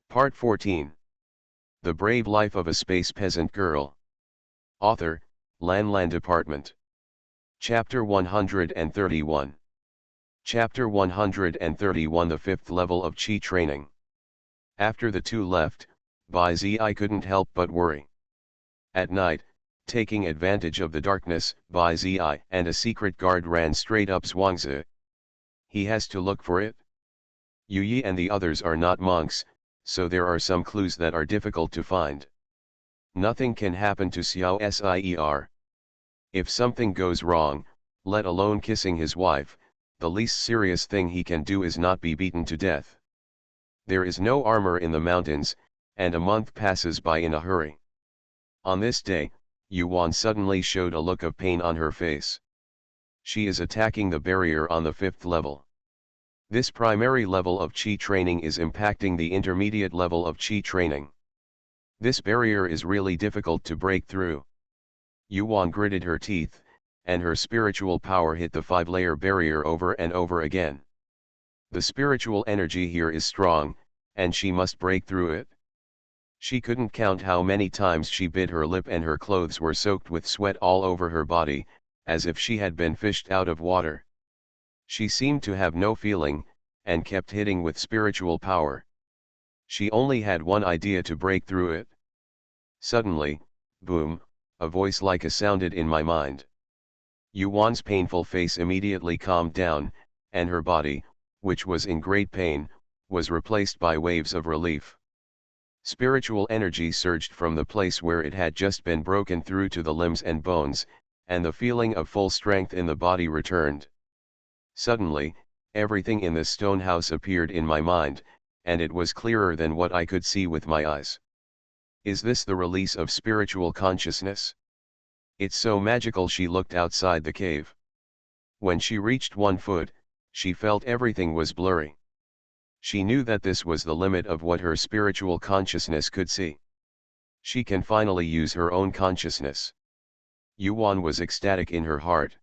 Part 14. The Brave Life of a Space Peasant Girl. Author, Lan Department. Chapter 131. Chapter 131 The Fifth Level of Chi Training. After the two left, Bai Zi couldn't help but worry. At night, taking advantage of the darkness, Bai Zi and a secret guard ran straight up Zhuangzi. He has to look for it. Yu Yi and the others are not monks, so there are some clues that are difficult to find. Nothing can happen to Xiao Sier. If something goes wrong, let alone kissing his wife, the least serious thing he can do is not be beaten to death. There is no armor in the mountains, and a month passes by in a hurry. On this day, Yuan suddenly showed a look of pain on her face. She is attacking the barrier on the fifth level. This primary level of Qi training is impacting the intermediate level of Qi training. This barrier is really difficult to break through. Yuan gritted her teeth, and her spiritual power hit the 5-layer barrier over and over again. The spiritual energy here is strong, and she must break through it. She couldn't count how many times she bit her lip and her clothes were soaked with sweat all over her body, as if she had been fished out of water. She seemed to have no feeling, and kept hitting with spiritual power. She only had one idea to break through it. Suddenly, boom, a voice like a sounded in my mind. Yuan's painful face immediately calmed down, and her body, which was in great pain, was replaced by waves of relief. Spiritual energy surged from the place where it had just been broken through to the limbs and bones, and the feeling of full strength in the body returned. Suddenly, everything in the stone house appeared in my mind, and it was clearer than what I could see with my eyes. Is this the release of spiritual consciousness? It's so magical. She looked outside the cave. When she reached 1 foot, she felt everything was blurry. She knew that this was the limit of what her spiritual consciousness could see. She can finally use her own consciousness. Yuan was ecstatic in her heart.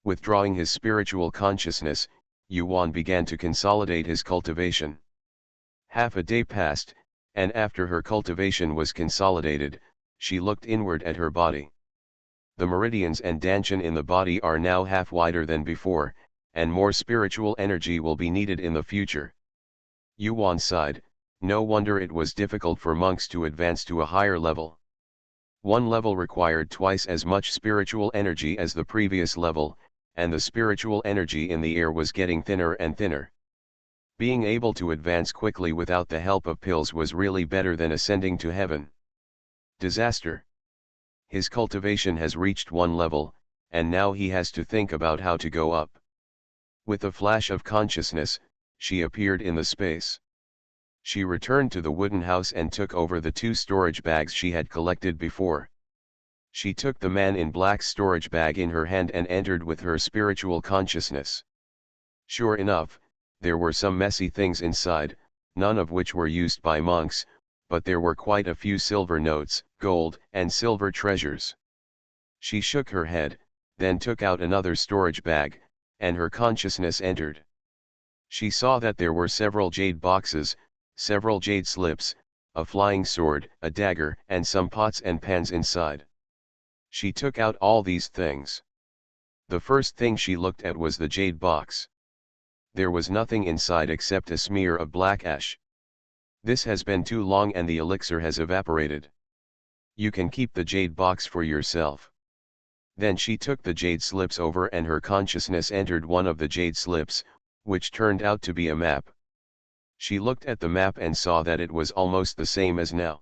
Withdrawing his spiritual consciousness, Yuan began to consolidate his cultivation. Half a day passed, and after her cultivation was consolidated, she looked inward at her body. The meridians and danshan in the body are now half wider than before, and more spiritual energy will be needed in the future. Yuan sighed. No wonder it was difficult for monks to advance to a higher level. One level required twice as much spiritual energy as the previous level, and the spiritual energy in the air was getting thinner and thinner. Being able to advance quickly without the help of pills was really better than ascending to heaven. Disaster. His cultivation has reached 1 level, and now he has to think about how to go up. With a flash of consciousness, she appeared in the space. She returned to the wooden house and took over the 2 storage bags she had collected before. She took the man in black's storage bag in her hand and entered with her spiritual consciousness. Sure enough, there were some messy things inside, none of which were used by monks, but there were quite a few silver notes, gold, and silver treasures. She shook her head, then took out another storage bag, and her consciousness entered. She saw that there were several jade boxes, several jade slips, a flying sword, a dagger, and some pots and pans inside. She took out all these things. The first thing she looked at was the jade box. There was nothing inside except a smear of black ash. This has been too long and the elixir has evaporated. You can keep the jade box for yourself. Then she took the jade slips over and her consciousness entered one of the jade slips, which turned out to be a map. She looked at the map and saw that it was almost the same as now.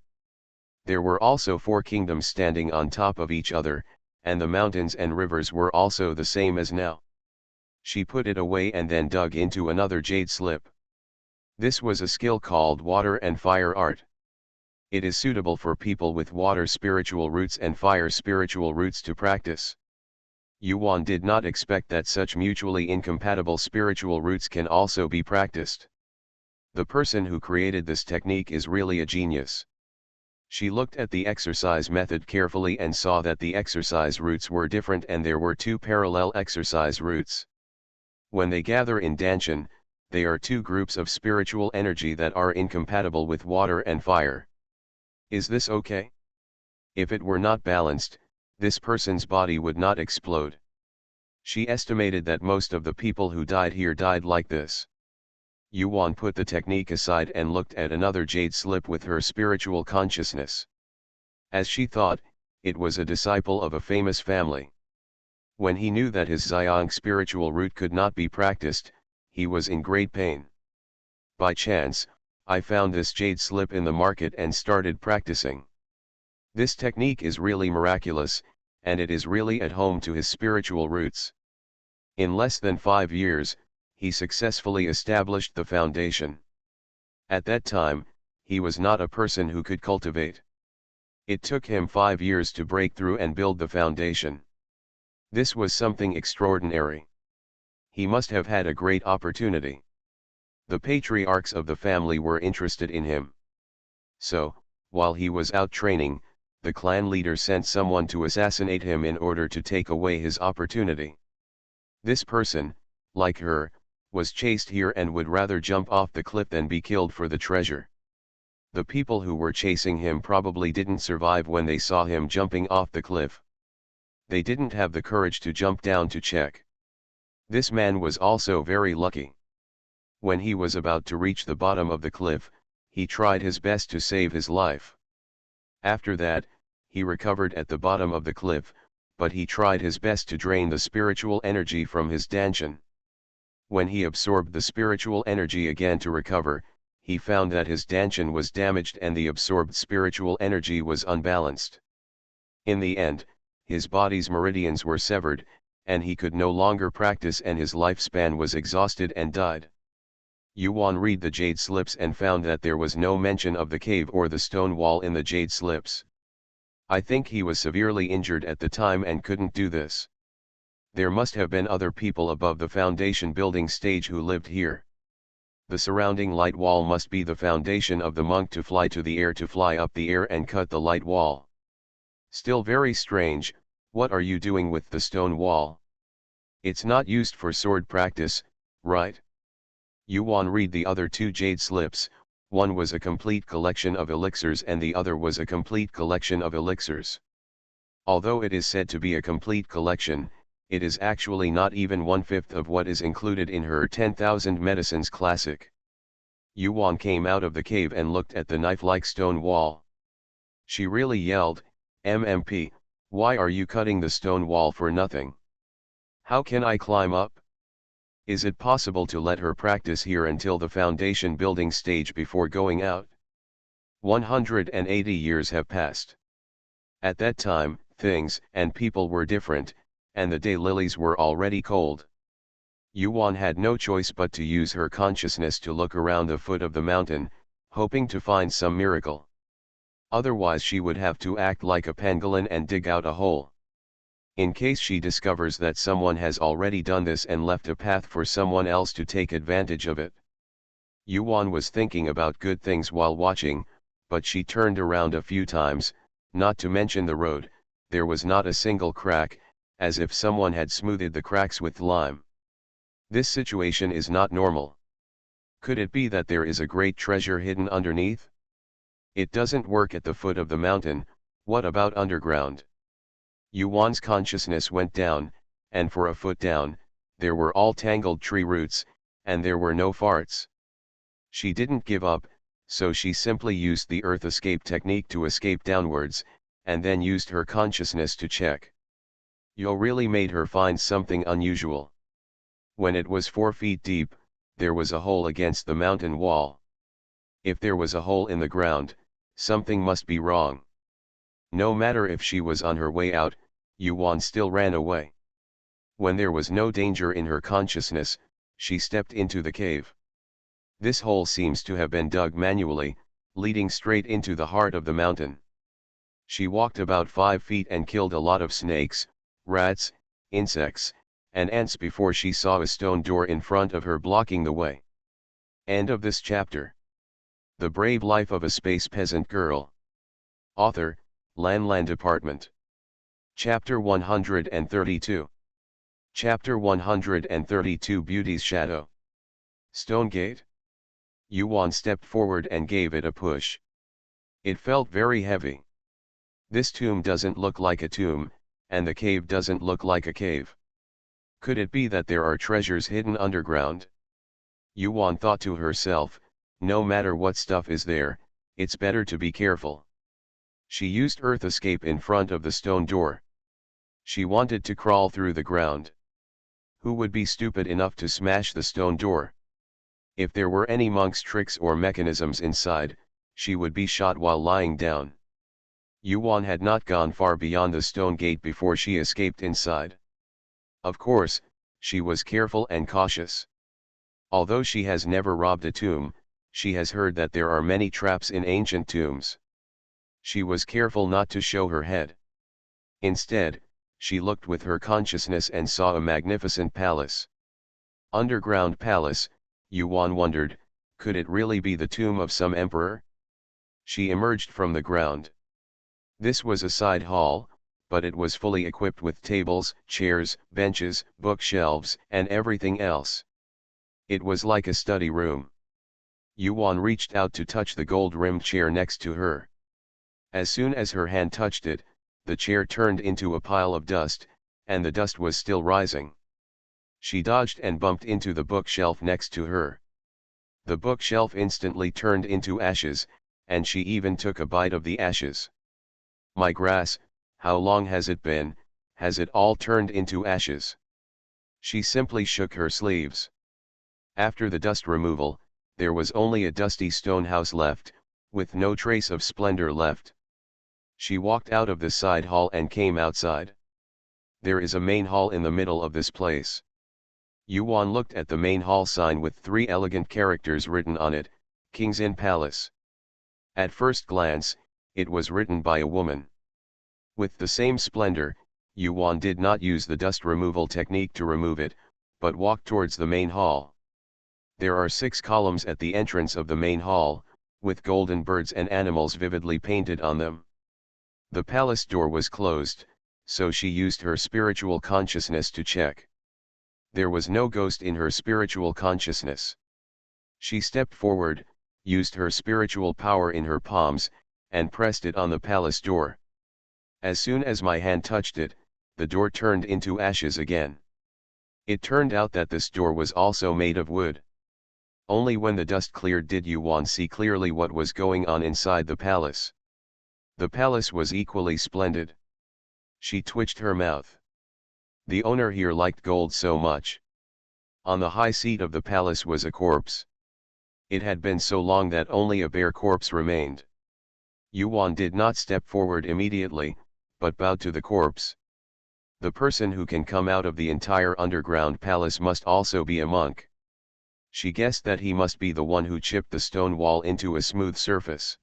There were also 4 kingdoms standing on top of each other, and the mountains and rivers were also the same as now. She put it away and then dug into another jade slip. This was a skill called water and fire art. It is suitable for people with water spiritual roots and fire spiritual roots to practice. Yuan did not expect that such mutually incompatible spiritual roots can also be practiced. The person who created this technique is really a genius. She looked at the exercise method carefully and saw that the exercise roots were different and there were 2 parallel exercise roots. When they gather in danshan, They are two groups of spiritual energy that are incompatible with water and fire. Is this okay? If it were not balanced, this person's body would not explode. She estimated that most of the people who died here died like this. Yuan put the technique aside and looked at another jade slip with her spiritual consciousness. As she thought, it was a disciple of a famous family. When he knew that his Xiang spiritual route could not be practiced, he was in great pain. By chance, I found this jade slip in the market and started practicing. This technique is really miraculous, and it is really at home to his spiritual roots. In less than 5 years, he successfully established the foundation. At that time, he was not a person who could cultivate. It took him 5 years to break through and build the foundation. This was something extraordinary. He must have had a great opportunity. The patriarchs of the family were interested in him. So, while he was out training, the clan leader sent someone to assassinate him in order to take away his opportunity. This person, like her, was chased here and would rather jump off the cliff than be killed for the treasure. The people who were chasing him probably didn't survive when they saw him jumping off the cliff. They didn't have the courage to jump down to check. This man was also very lucky. When he was about to reach the bottom of the cliff, he tried his best to save his life. After that, he recovered at the bottom of the cliff, but he tried his best to drain the spiritual energy from his dantian. When he absorbed the spiritual energy again to recover, he found that his dantian was damaged and the absorbed spiritual energy was unbalanced. In the end, his body's meridians were severed, and he could no longer practice and his lifespan was exhausted and died. Yuan read the jade slips and found that there was no mention of the cave or the stone wall in the jade slips. I think he was severely injured at the time and couldn't do this. There must have been other people above the foundation building stage who lived here. The surrounding light wall must be the foundation of the monk to fly to the air, to fly up the air and cut the light wall. Still very strange. What are you doing with the stone wall? It's not used for sword practice, right? Yuan read the other two jade slips. One was a complete collection of elixirs and the other was a complete collection of elixirs. Although it is said to be a complete collection, it is actually not even 1/5 of what is included in her 10,000 medicines classic. Yuan came out of the cave and looked at the knife-like stone wall. She really yelled, "MMP, why are you cutting the stone wall for nothing? How can I climb up?" Is it possible to let her practice here until the foundation building stage before going out? 180 years have passed. At that time, things and people were different, and the daylilies were already cold. Yuan had no choice but to use her consciousness to look around the foot of the mountain, hoping to find some miracle. Otherwise she would have to act like a pangolin and dig out a hole. In case she discovers that someone has already done this and left a path for someone else to take advantage of it. Yuan was thinking about good things while watching, but she turned around a few times, not to mention the road. There was not a single crack, as if someone had smoothed the cracks with lime. This situation is not normal. Could it be that there is a great treasure hidden underneath? It doesn't work at the foot of the mountain. What about underground? Yuan's consciousness went down, and for a foot down, there were all tangled tree roots, and there were no farts. She didn't give up, so she simply used the earth escape technique to escape downwards, and then used her consciousness to check. Yo really made her find something unusual. When it was 4 feet deep, there was a hole against the mountain wall. If there was a hole in the ground, something must be wrong. No matter if she was on her way out, Yuan still ran away. When there was no danger in her consciousness, she stepped into the cave. This hole seems to have been dug manually, leading straight into the heart of the mountain. She walked about 5 feet and killed a lot of snakes, rats, insects, and ants before she saw a stone door in front of her blocking the way. End of this chapter. The Brave Life of a Space Peasant Girl. Author, Lan Department. Chapter 132. Chapter 132 Beauty's Shadow. Stone gate? Yuan stepped forward and gave it a push. It felt very heavy. This tomb doesn't look like a tomb, and the cave doesn't look like a cave. Could it be that there are treasures hidden underground? Yuan thought to herself, no matter what stuff is there, it's better to be careful. She used earth escape in front of the stone door. She wanted to crawl through the ground. Who would be stupid enough to smash the stone door? If there were any monk's tricks or mechanisms inside, she would be shot while lying down. Yuan had not gone far beyond the stone gate before she escaped inside. Of course, she was careful and cautious. Although she has never robbed a tomb, she has heard that there are many traps in ancient tombs. She was careful not to show her head. Instead, she looked with her consciousness and saw a magnificent palace. Underground palace, Yuan wondered, could it really be the tomb of some emperor? She emerged from the ground. This was a side hall, but it was fully equipped with tables, chairs, benches, bookshelves, and everything else. It was like a study room. Yuan reached out to touch the gold-rimmed chair next to her. As soon as her hand touched it, the chair turned into a pile of dust, and the dust was still rising. She dodged and bumped into the bookshelf next to her. The bookshelf instantly turned into ashes, and she even took a bite of the ashes. My grass, how long has it been, has it all turned into ashes? She simply shook her sleeves. After the dust removal, there was only a dusty stone house left, with no trace of splendor left. She walked out of the side hall and came outside. There is a main hall in the middle of this place. Yuan looked at the main hall sign with 3 elegant characters written on it, Kings in Palace. At first glance, it was written by a woman. With the same splendor, Yuan did not use the dust removal technique to remove it, but walked towards the main hall. There are 6 columns at the entrance of the main hall, with golden birds and animals vividly painted on them. The palace door was closed, so she used her spiritual consciousness to check. There was no ghost in her spiritual consciousness. She stepped forward, used her spiritual power in her palms, and pressed it on the palace door. As soon as my hand touched it, the door turned into ashes again. It turned out that this door was also made of wood. Only when the dust cleared did Yuan see clearly what was going on inside the palace. The palace was equally splendid. She twitched her mouth. The owner here liked gold so much. On the high seat of the palace was a corpse. It had been so long that only a bare corpse remained. Yuan did not step forward immediately, but bowed to the corpse. The person who can come out of the entire underground palace must also be a monk. She guessed that he must be the one who chipped the stone wall into a smooth surface.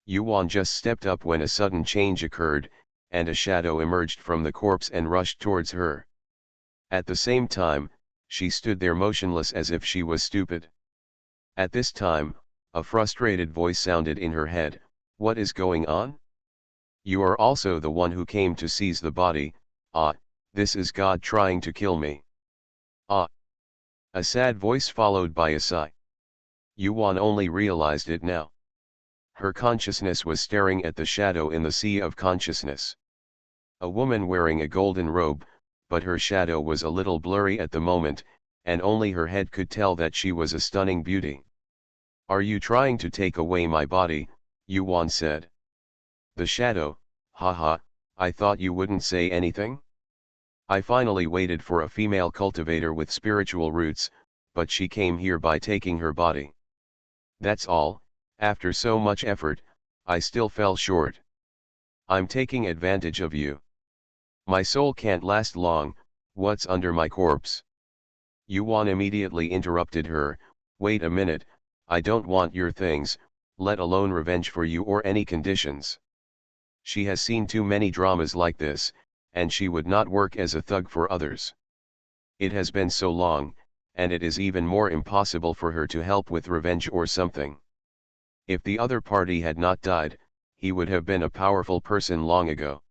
Yuan just stepped up when a sudden change occurred, and a shadow emerged from the corpse and rushed towards her. At the same time, she stood there motionless as if she was stupid. At this time, a frustrated voice sounded in her head, "What is going on? You are also the one who came to seize the body. Ah, this is God trying to kill me." Ah! A sad voice followed by a sigh. Yuan only realized it now. Her consciousness was staring at the shadow in the sea of consciousness. A woman wearing a golden robe, but her shadow was a little blurry at the moment, and only her head could tell that she was a stunning beauty. "Are you trying to take away my body?" Yuan said. The shadow, "Haha, I thought you wouldn't say anything? I finally waited for a female cultivator with spiritual roots, but she came here by taking her body. That's all. After so much effort, I still fell short. I'm taking advantage of you. My soul can't last long. What's under my corpse?" Yuan immediately interrupted her, "Wait a minute, I don't want your things, let alone revenge for you or any conditions." She has seen too many dramas like this, and she would not work as a thug for others. It has been so long, and it is even more impossible for her to help with revenge or something. If the other party had not died, he would have been a powerful person long ago.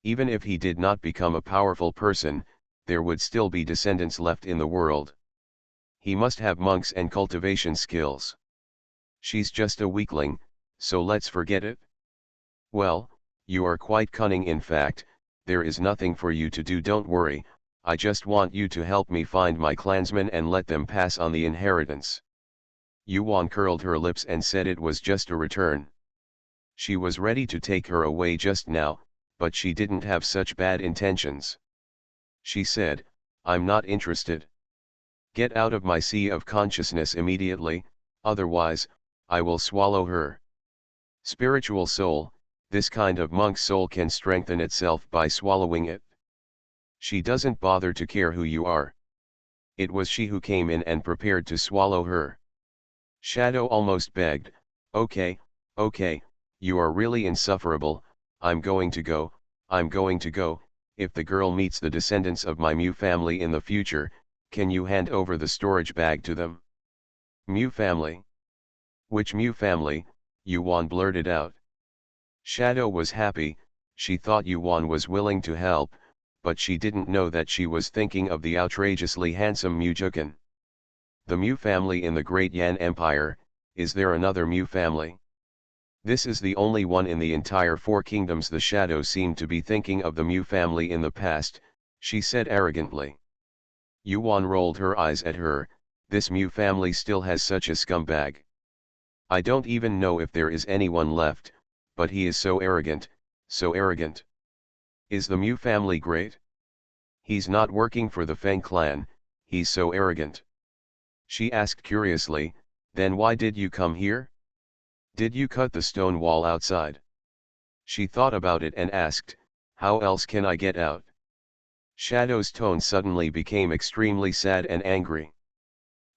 Even if he did not become a powerful person, there would still be descendants left in the world. He must have monks and cultivation skills. She's just a weakling, so let's forget it. Well, you are quite cunning. In fact, there is nothing for you to do. Don't worry, I just want you to help me find my clansmen and let them pass on the inheritance. Yuan curled her lips and said it was just a return. She was ready to take her away just now, but she didn't have such bad intentions. She said, I'm not interested. Get out of my sea of consciousness immediately, otherwise, I will swallow her. Spiritual soul, this kind of monk's soul can strengthen itself by swallowing it. She doesn't bother to care who you are. It was she who came in and prepared to swallow her. Shadow almost begged, okay, you are really insufferable, I'm going to go, if the girl meets the descendants of my Mu family in the future, can you hand over the storage bag to them? Mu family? Which Mu family? Yuan blurted out. Shadow was happy, she thought Yuan was willing to help, but she didn't know that she was thinking of the outrageously handsome Mu Jukan. The Mu family in the Great Yan Empire, is there another Mu family? This is the only one in the entire Four Kingdoms. The Shadow seemed to be thinking of the Mu family in the past, she said arrogantly. Yuan rolled her eyes at her, this Mu family still has such a scumbag. I don't even know if there is anyone left, but he is so arrogant, so arrogant. Is the Mu family great? He's not working for the Feng clan, he's so arrogant. She asked curiously, then why did you come here? Did you cut the stone wall outside? She thought about it and asked, how else can I get out? Shadow's tone suddenly became extremely sad and angry.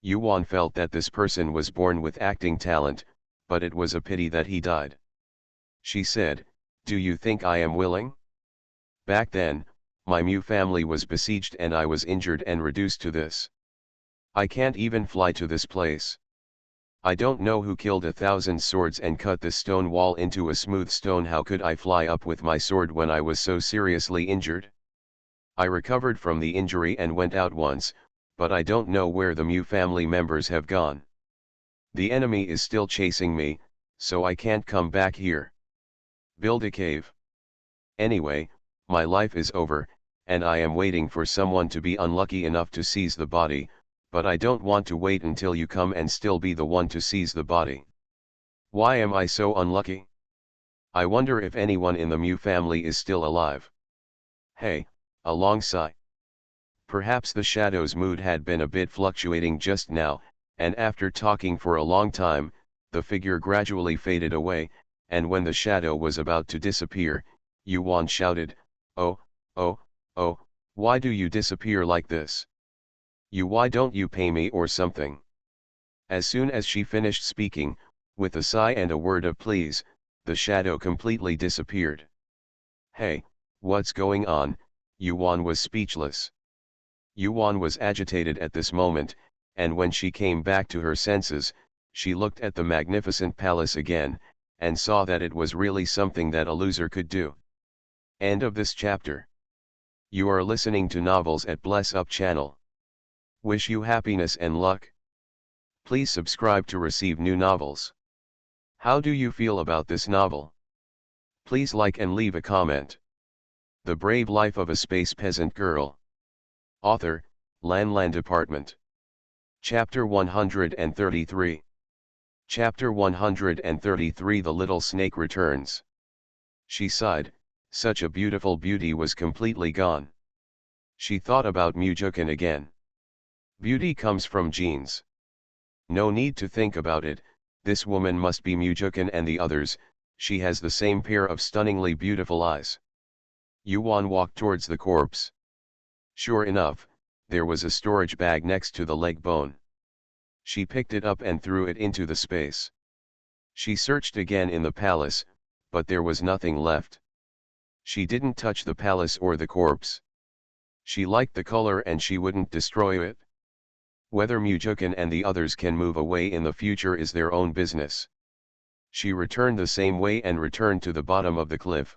Yuan felt that this person was born with acting talent, but it was a pity that he died. She said, do you think I am willing? Back then, my Mu family was besieged and I was injured and reduced to this. I can't even fly to this place. I don't know who killed 1,000 swords and cut this stone wall into a smooth stone. How could I fly up with my sword when I was so seriously injured? I recovered from the injury and went out once, but I don't know where the Mu family members have gone. The enemy is still chasing me, so I can't come back here. Build a cave. Anyway, my life is over, and I am waiting for someone to be unlucky enough to seize the body, but I don't want to wait until you come and still be the one to seize the body. Why am I so unlucky? I wonder if anyone in the Mu family is still alive. Hey, a long sigh. Perhaps the Shadow's mood had been a bit fluctuating just now, and after talking for a long time, the figure gradually faded away, and when the Shadow was about to disappear, Yuan shouted, oh, why do you disappear like this? Why don't you pay me or something? As soon as she finished speaking, with a sigh and a word of please, the Shadow completely disappeared. Hey, what's going on? Yuan was speechless. Yuan was agitated at this moment, and when she came back to her senses, she looked at the magnificent palace again, and saw that it was really something that a loser could do. End of this chapter. You are listening to Novels at Bless Up channel. Wish you happiness and luck. Please subscribe to receive new novels. How do you feel about this novel? Please like and leave a comment. The Brave Life of a Space Peasant Girl. Author, Lan Department. Chapter 133. Chapter 133. The Little Snake Returns. She sighed, such a beautiful beauty was completely gone. She thought about Mu Jukan again. Beauty comes from genes. No need to think about it, this woman must be Mu Jukan and the others, she has the same pair of stunningly beautiful eyes. Yuan walked towards the corpse. Sure enough, there was a storage bag next to the leg bone. She picked it up and threw it into the space. She searched again in the palace, but there was nothing left. She didn't touch the palace or the corpse. She liked the color and she wouldn't destroy it. Whether Mu Jukan and the others can move away in the future is their own business. She returned the same way and returned to the bottom of the cliff.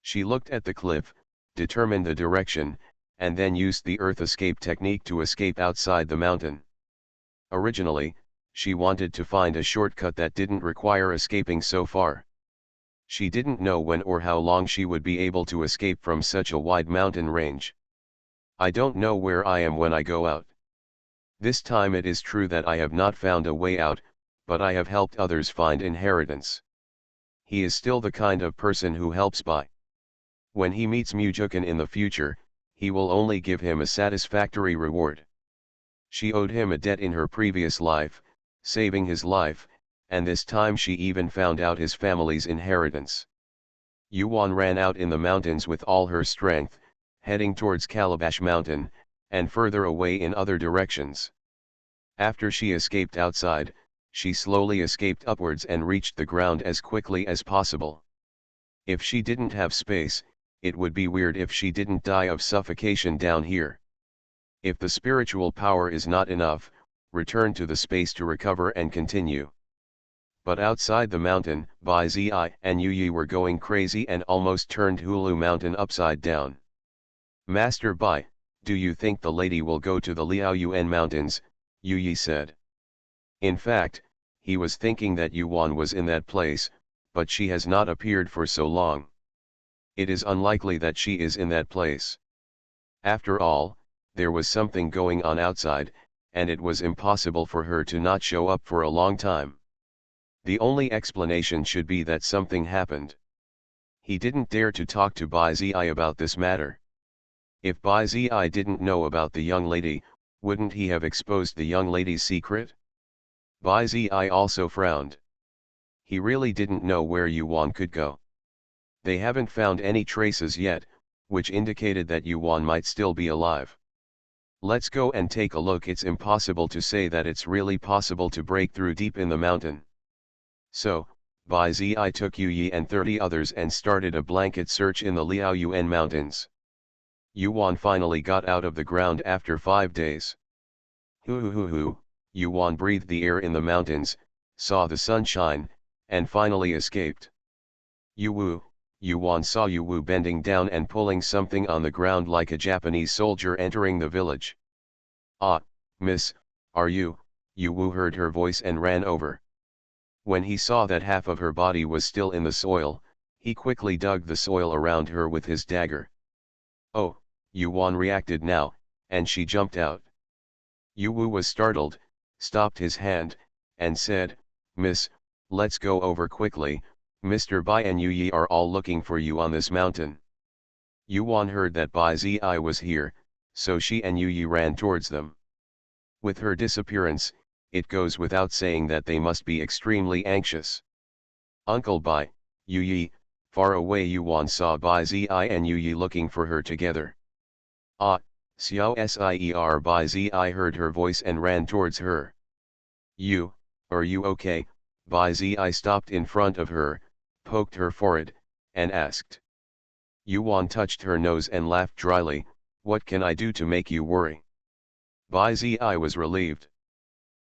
She looked at the cliff, determined the direction, and then used the earth escape technique to escape outside the mountain. Originally, she wanted to find a shortcut that didn't require escaping so far. She didn't know when or how long she would be able to escape from such a wide mountain range. I don't know where I am when I go out. This time it is true that I have not found a way out, but I have helped others find inheritance. He is still the kind of person who helps by. When he meets Mujukan in the future, he will only give him a satisfactory reward. She owed him a debt in her previous life, saving his life, and this time she even found out his family's inheritance. Yuan ran out in the mountains with all her strength, heading towards Calabash Mountain, and further away in other directions. After she escaped outside, she slowly escaped upwards and reached the ground as quickly as possible. If she didn't have space, it would be weird if she didn't die of suffocation down here. If the spiritual power is not enough, return to the space to recover and continue. But outside the mountain, Bai Zi and Yu Yi were going crazy and almost turned Hulu Mountain upside down. Master Bai, do you think the lady will go to the Liaoyuan Mountains? Yu Yi said. In fact, he was thinking that Yuan was in that place, but she has not appeared for so long. It is unlikely that she is in that place. After all, there was something going on outside, and it was impossible for her to not show up for a long time. The only explanation should be that something happened. He didn't dare to talk to Bai Zi about this matter. If Bai Zi didn't know about the young lady, wouldn't he have exposed the young lady's secret? Bai Zi also frowned. He really didn't know where Yuan could go. They haven't found any traces yet, which indicated that Yuan might still be alive. Let's go and take a look. It's impossible to say that it's really possible to break through deep in the mountain. So, Bai Zi took Yu Yi and 30 others and started a blanket search in the Liaoyuan Mountains. Yuan finally got out of the ground after 5 days. Hoo, Yuan breathed the air in the mountains, saw the sunshine, and finally escaped. Yuan saw Yu bending down and pulling something on the ground like a Japanese soldier entering the village. Ah, miss, are you? Yu heard her voice and ran over. When he saw that half of her body was still in the soil, he quickly dug the soil around her with his dagger. Oh, Yuan reacted now, and she jumped out. Yu was startled, stopped his hand, and said, Miss, let's go over quickly. Mr. Bai and Yu Yi are all looking for you on this mountain. Yuan heard that Bai Zi was here, so she and Yu Yi ran towards them. With her disappearance, it goes without saying that they must be extremely anxious. Uncle Bai, Yu Yi, far away Yuan saw Bai Zi and Yu Yi looking for her together. Ah, Xiao Sier Bai Zi heard her voice and ran towards her. Are you okay? Bai Zi stopped in front of her, poked her forehead, and asked. Yuan touched her nose and laughed dryly, what can I do to make you worry? Bai Zi was relieved.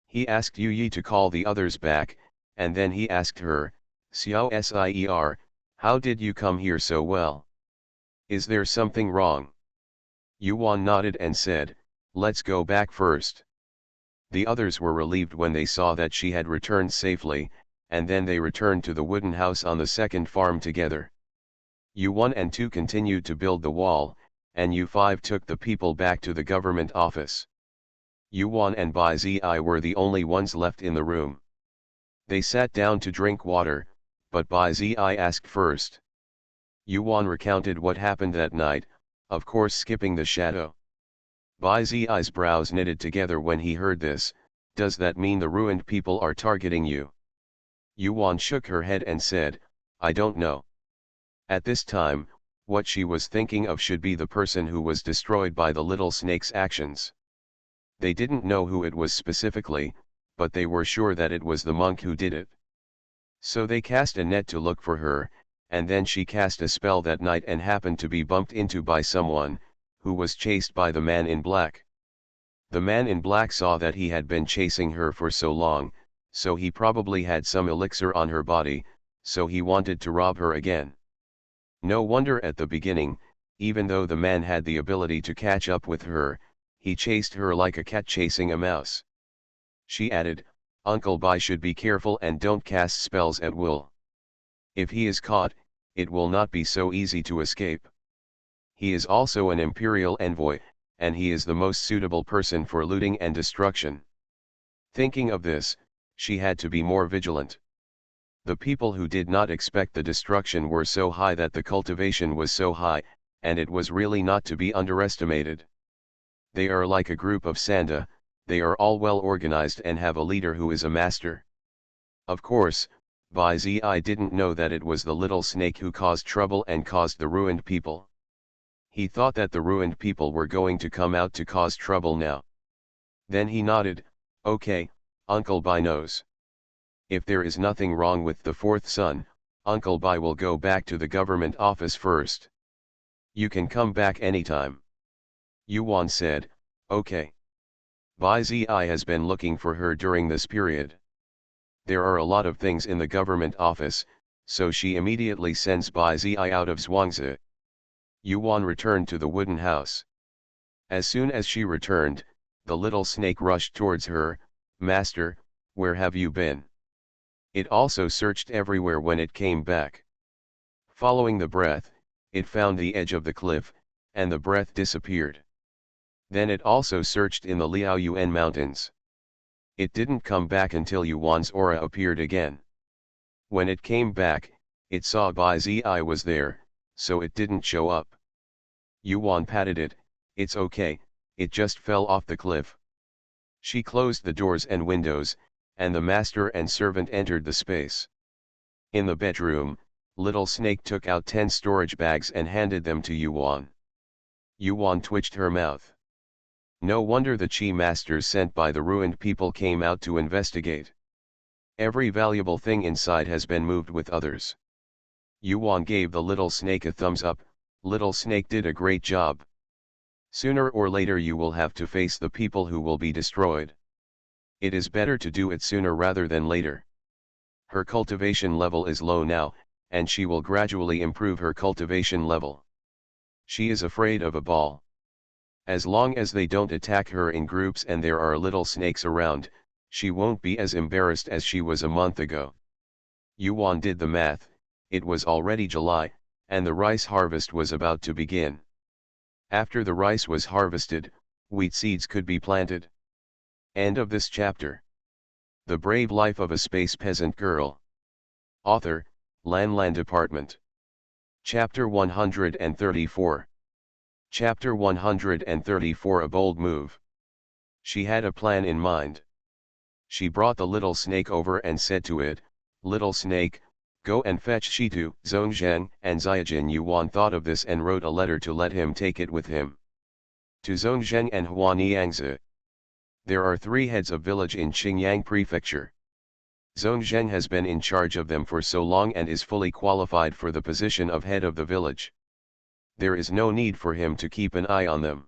He asked Yu Yi to call the others back, and then he asked her, Xiao Sier, how did you come here so well? Is there something wrong? Yuan nodded and said, let's go back first. The others were relieved when they saw that she had returned safely, and then they returned to the wooden house on the second farm together. Yu-1 and 2 continued to build the wall, and Yu-5 took the people back to the government office. Yu-1 and Bai Zi were the only ones left in the room. They sat down to drink water, but Bai Zi asked first. Yu-1 recounted what happened that night, of course skipping the shadow. Bai Zi's brows knitted together when he heard this. Does that mean the ruined people are targeting you? Yuan shook her head and said, I don't know. At this time, what she was thinking of should be the person who was destroyed by the little snake's actions. They didn't know who it was specifically, but they were sure that it was the monk who did it. So they cast a net to look for her, and then she cast a spell that night and happened to be bumped into by someone, who was chased by the man in black. The man in black saw that he had been chasing her for so long, so he probably had some elixir on her body, so he wanted to rob her again. No wonder at the beginning, even though the man had the ability to catch up with her, he chased her like a cat chasing a mouse. She added, Uncle Bai should be careful and don't cast spells at will. If he is caught, it will not be so easy to escape. He is also an imperial envoy, and he is the most suitable person for looting and destruction. Thinking of this, she had to be more vigilant. The people who did not expect the destruction were so high that the cultivation was so high, and it was really not to be underestimated. They are like a group of Sanda, they are all well organized and have a leader who is a master. Of course, Bai Zi didn't know that it was the little snake who caused trouble and caused the ruined people. He thought that the ruined people were going to come out to cause trouble now. Then he nodded, okay, Uncle Bai knows. If there is nothing wrong with the fourth son, Uncle Bai will go back to the government office first. You can come back anytime. Yuan said, okay. Bai Zi has been looking for her during this period. There are a lot of things in the government office, so she immediately sends Bai Zi out of Zhuangzi. Yuan returned to the wooden house. As soon as she returned, the little snake rushed towards her. Master, where have you been? It also searched everywhere when it came back. Following the breath, it found the edge of the cliff, and the breath disappeared. Then it also searched in the Liaoyuan mountains. It didn't come back until Yuan's aura appeared again. When it came back, it saw Bai Zi was there, so it didn't show up. Yuan patted it, it's okay, it just fell off the cliff. She closed the doors and windows, and the master and servant entered the space. In the bedroom, Little Snake took out 10 storage bags and handed them to Yuan. Yuan twitched her mouth. No wonder the Chi masters sent by the ruined people came out to investigate. Every valuable thing inside has been moved with others. Yuan gave the little snake a thumbs up. Little Snake did a great job. Sooner or later you will have to face the people who will be destroyed. It is better to do it sooner rather than later. Her cultivation level is low now, and she will gradually improve her cultivation level. She is afraid of a ball. As long as they don't attack her in groups and there are little snakes around, she won't be as embarrassed as she was a month ago. Yuan did the math, it was already July, and the rice harvest was about to begin. After the rice was harvested, wheat seeds could be planted. End of this chapter. The Brave Life of a Space Peasant Girl. Author, Lan Department. Chapter 134. Chapter 134 A Bold Move. She had a plan in mind. She brought the little snake over and said to it, Little snake, go and fetch Shitu, Zhongzheng, and Xiajin. Yuan thought of this and wrote a letter to let him take it with him. To Zhongzheng and Huaniangzi. There are 3 heads of village in Qingyang Prefecture. Zhongzheng has been in charge of them for so long and is fully qualified for the position of head of the village. There is no need for him to keep an eye on them.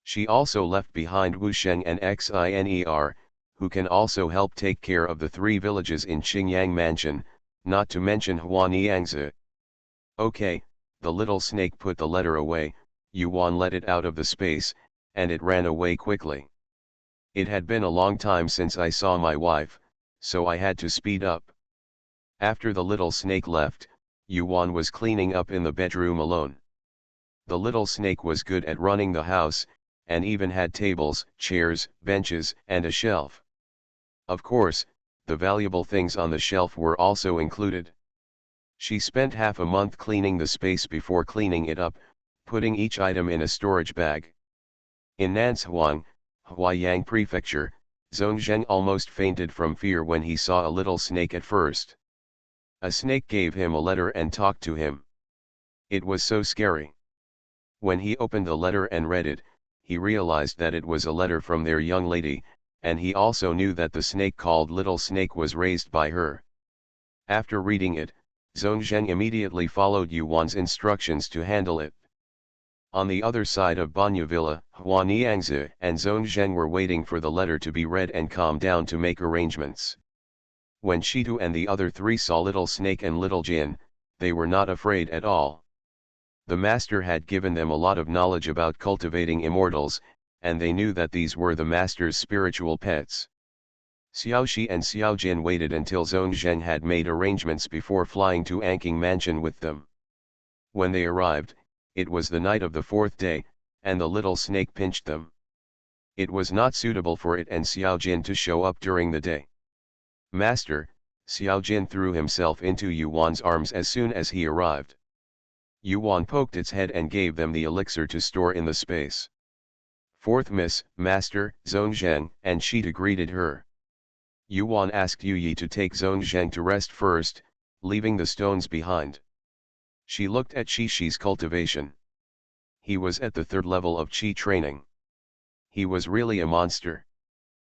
She also left behind Wu Sheng and Xiner, who can also help take care of the 3 villages in Qingyang Mansion, not to mention Huaniangzi. Okay, the little snake put the letter away. Yuan let it out of the space, and it ran away quickly. It had been a long time since I saw my wife, so I had to speed up. After the little snake left, Yuan was cleaning up in the bedroom alone. The little snake was good at running the house, and even had tables, chairs, benches, and a shelf. Of course, the valuable things on the shelf were also included. She spent half a month cleaning the space before cleaning it up, putting each item in a storage bag. In Nanzhuang, Huaiyang Prefecture, Zhongzheng almost fainted from fear when he saw a little snake at first. A snake gave him a letter and talked to him. It was so scary. When he opened the letter and read it, he realized that it was a letter from their young lady, and he also knew that the snake called Little Snake was raised by her. After reading it, Zhongzheng immediately followed Yuan's instructions to handle it. On the other side of Banya Villa, Huaniangzi and Zhongzheng were waiting for the letter to be read and calm down to make arrangements. When Shitu and the other 3 saw Little Snake and Little Jin, they were not afraid at all. The master had given them a lot of knowledge about cultivating immortals, and they knew that these were the master's spiritual pets. Xiao Shi and Xiao Jin waited until Zhong Zheng had made arrangements before flying to Anqing Mansion with them. When they arrived, it was the night of the fourth day, and the little snake pinched them. It was not suitable for it and Xiao Jin to show up during the day. Master, Xiao Jin threw himself into Yuan's arms as soon as he arrived. Yuan poked its head and gave them the elixir to store in the space. Fourth Miss, Master, Zhong Zheng, and Shita greeted her. Yuan asked Yu Yi to take Zhong Zheng to rest first, leaving the stones behind. She looked at Shi's cultivation. He was at the third level of Qi training. He was really a monster.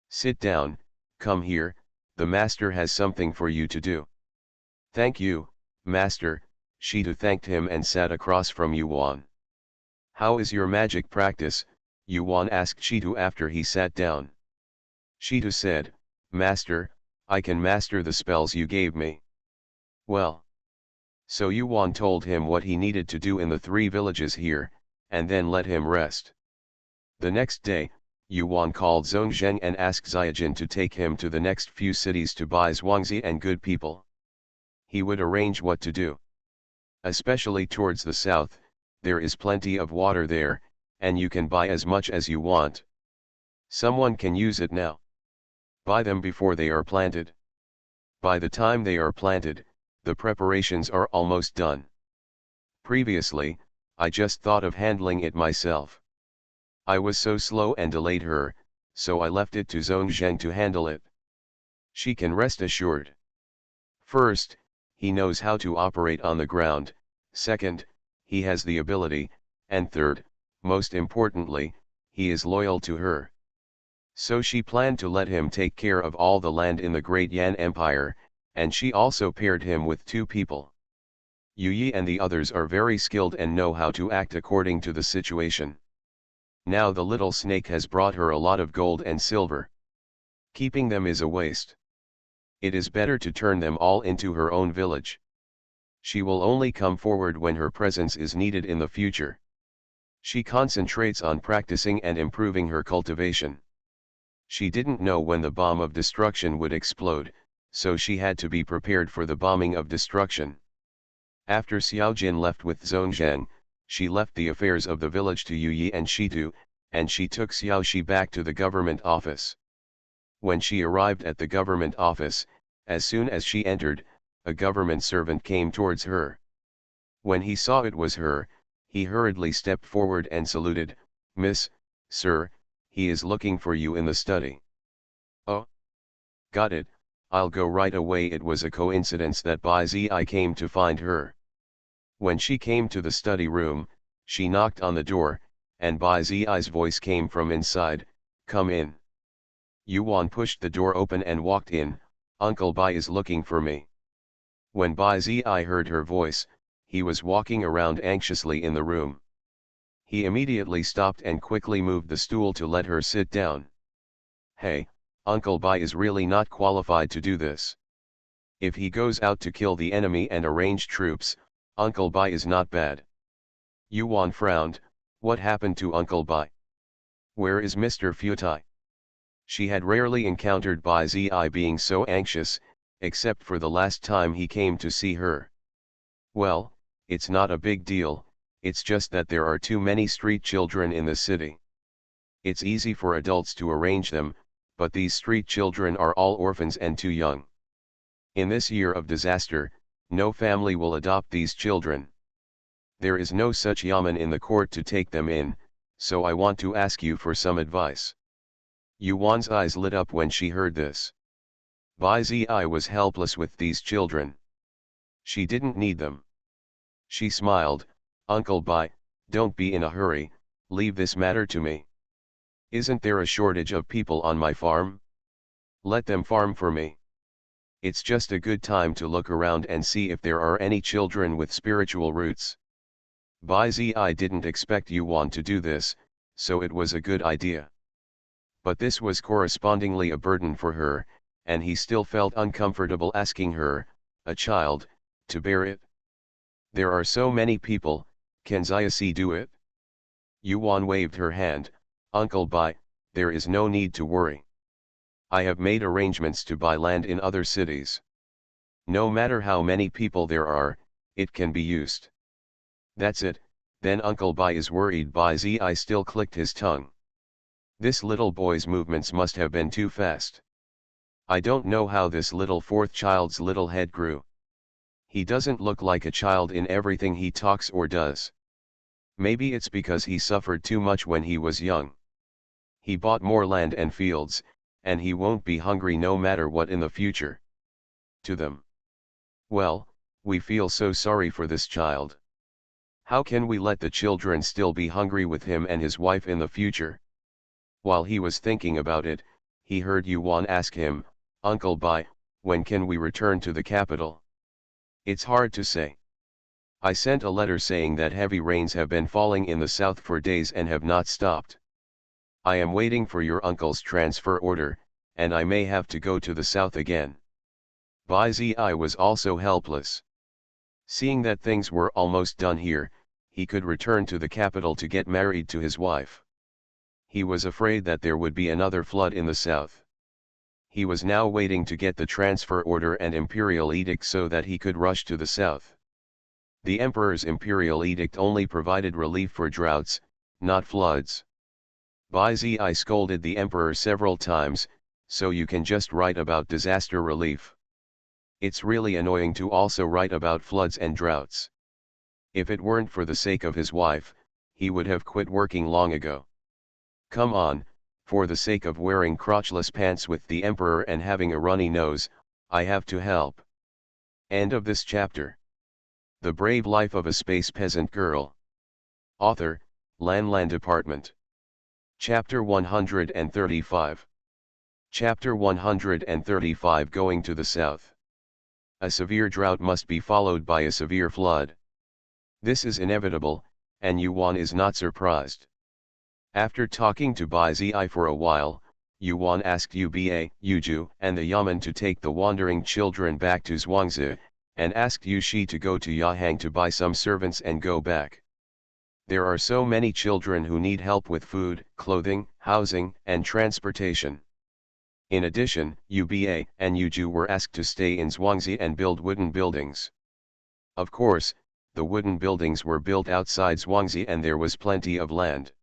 Sit down, come here, the master has something for you to do. Thank you, master, Shita thanked him and sat across from Yuan. How is your magic practice? Yuan asked Shita after he sat down. Shita said, Master, I can master the spells you gave me. Well. So Yuan told him what he needed to do in the 3 villages here, and then let him rest. The next day, Yuan called Zhong Zheng and asked Xiaojin to take him to the next few cities to buy Zhuangzi and good people. He would arrange what to do. Especially towards the south, there is plenty of water there, and you can buy as much as you want. Someone can use it now. Buy them before they are planted. By the time they are planted, the preparations are almost done. Previously, I just thought of handling it myself. I was so slow and delayed her, so I left it to Zhong Zheng to handle it. She can rest assured. First, he knows how to operate on the ground, second, he has the ability, and third, most importantly, he is loyal to her. So she planned to let him take care of all the land in the Great Yan Empire, and she also paired him with 2 people. Yu Yi and the others are very skilled and know how to act according to the situation. Now the little snake has brought her a lot of gold and silver. Keeping them is a waste. It is better to turn them all into her own village. She will only come forward when her presence is needed in the future. She concentrates on practicing and improving her cultivation. She didn't know when the bomb of destruction would explode, so she had to be prepared for the bombing of destruction. After Xiaojin left with Zhong Zheng, she left the affairs of the village to Yu Yi and Shitu, and she took Xiaoxi back to the government office. When she arrived at the government office, as soon as she entered, a government servant came towards her. When he saw it was her, he hurriedly stepped forward and saluted, Miss, Sir, he is looking for you in the study. Oh. Got it, I'll go right away. It was a coincidence that Bai Zi came to find her. When she came to the study room, she knocked on the door, and Bai Zi's voice came from inside, come in. Yuan pushed the door open and walked in, Uncle Bai is looking for me. When Bai Zi heard her voice, he was walking around anxiously in the room. He immediately stopped and quickly moved the stool to let her sit down. Hey, Uncle Bai is really not qualified to do this. If he goes out to kill the enemy and arrange troops, Uncle Bai is not bad. Yuan frowned, what happened to Uncle Bai? Where is Mr. Futai? She had rarely encountered Bai Zi being so anxious, except for the last time he came to see her. Well, it's not a big deal, it's just that there are too many street children in the city. It's easy for adults to arrange them, but these street children are all orphans and too young. In this year of disaster, no family will adopt these children. There is no such yamen in the court to take them in, so I want to ask you for some advice. Yuan's eyes lit up when she heard this. Bai Zi was helpless with these children. She didn't need them. She smiled, Uncle Bai, don't be in a hurry, leave this matter to me. Isn't there a shortage of people on my farm? Let them farm for me. It's just a good time to look around and see if there are any children with spiritual roots. Bai Zi didn't expect Yuan to do this, so it was a good idea. But this was correspondingly a burden for her, and he still felt uncomfortable asking her, a child, to bear it. There are so many people, can Xiaoxi do it? Yuan waved her hand, Uncle Bai, there is no need to worry. I have made arrangements to buy land in other cities. No matter how many people there are, it can be used. That's it. Then Uncle Bai is worried. Bai Zi still clicked his tongue. This little boy's movements must have been too fast. I don't know how this little fourth child's little head grew. He doesn't look like a child in everything he talks or does. Maybe it's because he suffered too much when he was young. He bought more land and fields, and he won't be hungry no matter what in the future. To them. Well, we feel so sorry for this child. How can we let the children still be hungry with him and his wife in the future? While he was thinking about it, he heard Yuan ask him, Uncle Bai, when can we return to the capital? It's hard to say. I sent a letter saying that heavy rains have been falling in the south for days and have not stopped. I am waiting for your uncle's transfer order, and I may have to go to the south again. Bai Zi was also helpless. Seeing that things were almost done here, he could return to the capital to get married to his wife. He was afraid that there would be another flood in the south. He was now waiting to get the transfer order and imperial edict so that he could rush to the south. The emperor's imperial edict only provided relief for droughts, not floods. Bai Zi scolded the emperor several times, so you can just write about disaster relief. It's really annoying to also write about floods and droughts. If it weren't for the sake of his wife, he would have quit working long ago. Come on, for the sake of wearing crotchless pants with the emperor and having a runny nose, I have to help. End of this chapter. The Brave Life of a Space Peasant Girl. Author, Lan Department. Chapter 135. Chapter 135 Going to the South. A severe drought must be followed by a severe flood. This is inevitable, and Yuan is not surprised. After talking to Bai Zi for a while, Yuan asked Uba, Yuju, and the Yamen to take the wandering children back to Zhuangzi, and asked Yu Shi to go to Yahang to buy some servants and go back. There are so many children who need help with food, clothing, housing, and transportation. In addition, Uba and Yuju were asked to stay in Zhuangzi and build wooden buildings. Of course, the wooden buildings were built outside Zhuangzi and there was plenty of land.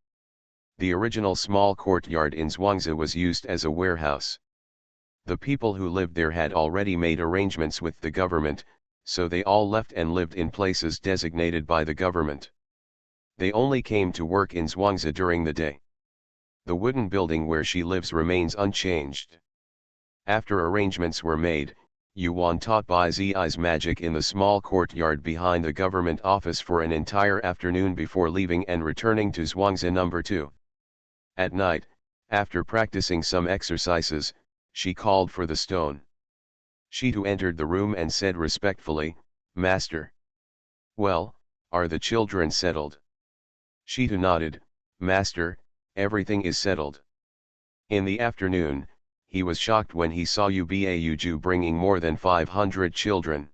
The original small courtyard in Zhuangzi was used as a warehouse. The people who lived there had already made arrangements with the government, so they all left and lived in places designated by the government. They only came to work in Zhuangzi during the day. The wooden building where she lives remains unchanged. After arrangements were made, Yuan taught Bai Zi's magic in the small courtyard behind the government office for an entire afternoon before leaving and returning to Zhuangzi No. 2. At night, after practicing some exercises, she called for the stone. Shitu entered the room and said respectfully, Master. Well, are the children settled? Shitu nodded, Master, everything is settled. In the afternoon, he was shocked when he saw Uba Yuju bringing more than 500 children.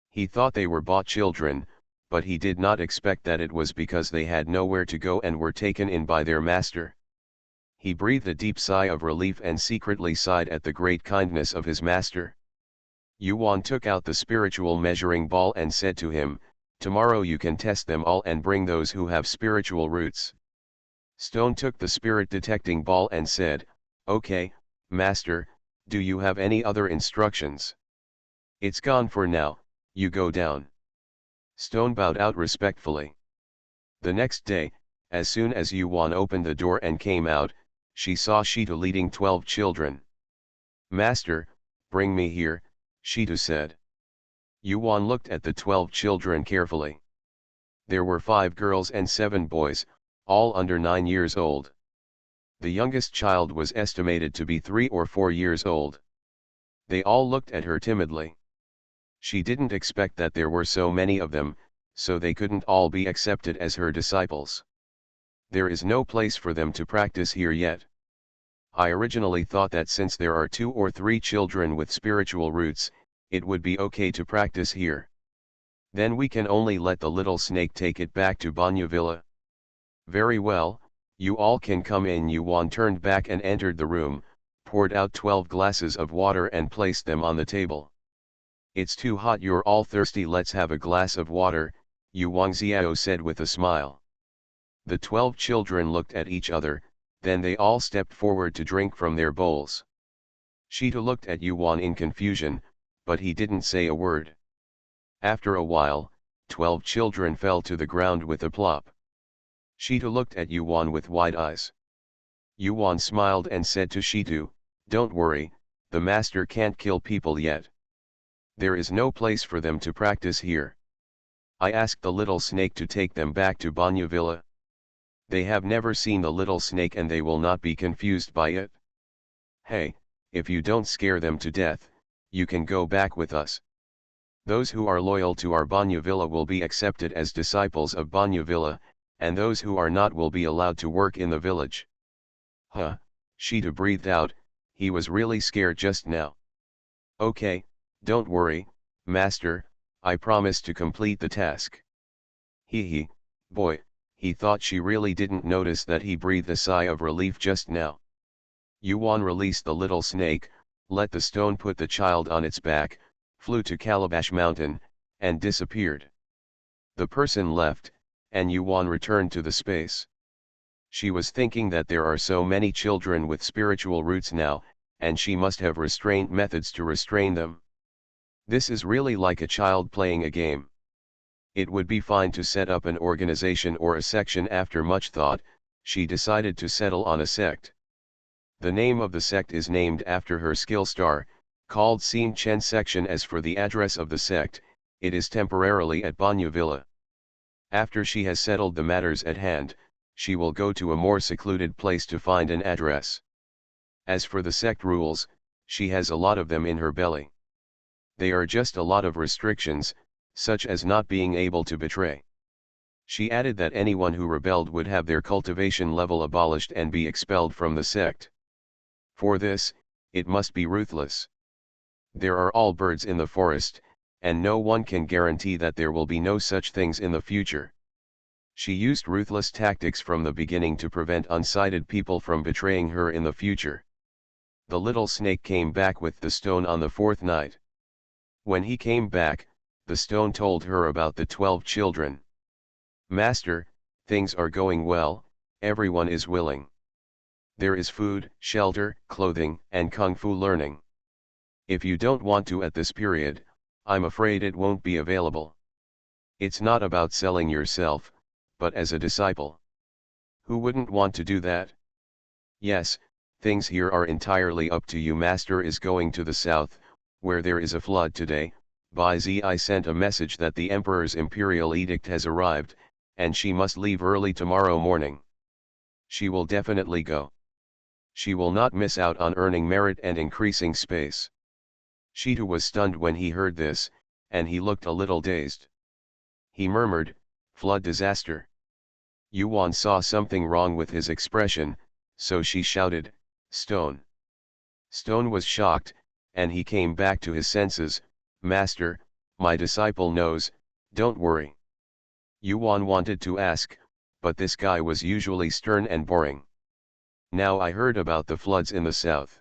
He thought they were bought children, but he did not expect that it was because they had nowhere to go and were taken in by their master. He breathed a deep sigh of relief and secretly sighed at the great kindness of his master. Yuan took out the spiritual measuring ball and said to him, Tomorrow you can test them all and bring those who have spiritual roots. Stone took the spirit detecting ball and said, Okay, Master, do you have any other instructions? It's gone for now, you go down. Stone bowed out respectfully. The next day, as soon as Yuan opened the door and came out, she saw Shitu leading 12 children. Master, bring me here, Shitu said. Yuan looked at the 12 children carefully. There were 5 girls and 7 boys, all under 9 years old. The youngest child was estimated to be 3 or 4 years old. They all looked at her timidly. She didn't expect that there were so many of them, so they couldn't all be accepted as her disciples. There is no place for them to practice here yet. I originally thought that since there are 2 or 3 children with spiritual roots, it would be okay to practice here. Then we can only let the little snake take it back to Banya Villa. Very well, you all can come in. Yuan turned back and entered the room, poured out 12 glasses of water and placed them on the table. "It's too hot, you're all thirsty, let's have a glass of water," Yu Wangxiao said with a smile. The 12 children looked at each other, then they all stepped forward to drink from their bowls. Shita looked at Yuan in confusion, but he didn't say a word. After a while, 12 children fell to the ground with a plop. Shita looked at Yuan with wide eyes. Yuan smiled and said to Shitu, "Don't worry, the master can't kill people yet. There is no place for them to practice here. I asked the little snake to take them back to Banya Villa. They have never seen the little snake and they will not be confused by it. Hey, if you don't scare them to death, you can go back with us. Those who are loyal to our Banya Villa will be accepted as disciples of Banya Villa, and those who are not will be allowed to work in the village." Huh, Shita breathed out, he was really scared just now. "Okay, don't worry, master, I promise to complete the task." Hee, boy, he thought she really didn't notice that he breathed a sigh of relief just now. Yuan released the little snake, let the stone put the child on its back, flew to Calabash Mountain, and disappeared. The person left, and Yuan returned to the space. She was thinking that there are so many children with spiritual roots now, and she must have restraint methods to restrain them. This is really like a child playing a game. It would be fine to set up an organization or a section. After much thought, she decided to settle on a sect. The name of the sect is named after her skill star, called Xin Chen Section. As for the address of the sect, it is temporarily at Banya Villa. After she has settled the matters at hand, she will go to a more secluded place to find an address. As for the sect rules, she has a lot of them in her belly. They are just a lot of restrictions, such as not being able to betray. She added that anyone who rebelled would have their cultivation level abolished and be expelled from the sect. For this, it must be ruthless. There are all birds in the forest, and no one can guarantee that there will be no such things in the future. She used ruthless tactics from the beginning to prevent unsighted people from betraying her in the future. The little snake came back with the stone on the 4th night. When he came back, the stone told her about the 12 children. "Master, things are going well, everyone is willing. There is food, shelter, clothing, and kung fu learning. If you don't want to at this period, I'm afraid it won't be available. It's not about selling yourself, but as a disciple. Who wouldn't want to do that? Yes, things here are entirely up to you. Master is going to the south, where there is a flood today. Bai Zi sent a message that the emperor's imperial edict has arrived, and she must leave early tomorrow morning. She will definitely go. She will not miss out on earning merit and increasing space." Shita was stunned when he heard this, and he looked a little dazed. He murmured, "Flood disaster." Yuan saw something wrong with his expression, so she shouted, "Stone." Stone was shocked, and he came back to his senses. "Master, my disciple knows, don't worry." Yuan wanted to ask, but this guy was usually stern and boring. "Now I heard about the floods in the south.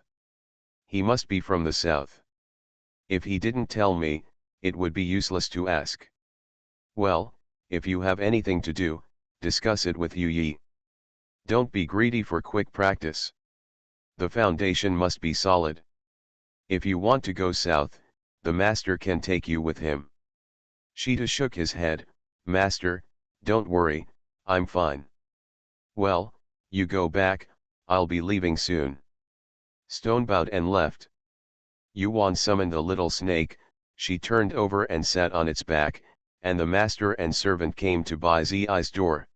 He must be from the south. If he didn't tell me, it would be useless to ask. Well, if you have anything to do, discuss it with Yu Yi. Don't be greedy for quick practice. The foundation must be solid. If you want to go south, the master can take you with him." Shita shook his head, "Master, don't worry, I'm fine." "Well, you go back, I'll be leaving soon." Stone bowed and left. Yuan summoned the little snake, she turned over and sat on its back, and the master and servant came to Bai Zi's door.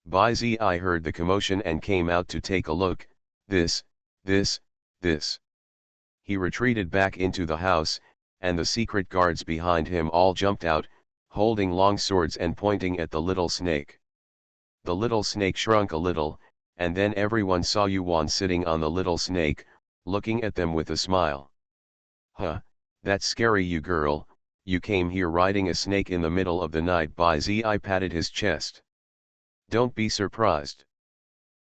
Bai Zi heard the commotion and came out to take a look. This. He retreated back into the house, and the secret guards behind him all jumped out, holding long swords and pointing at the little snake. The little snake shrunk a little, and then everyone saw Yuan sitting on the little snake, looking at them with a smile. "Huh, that's scary, you girl, you came here riding a snake in the middle of the night." Bai Zi patted his chest. "Don't be surprised.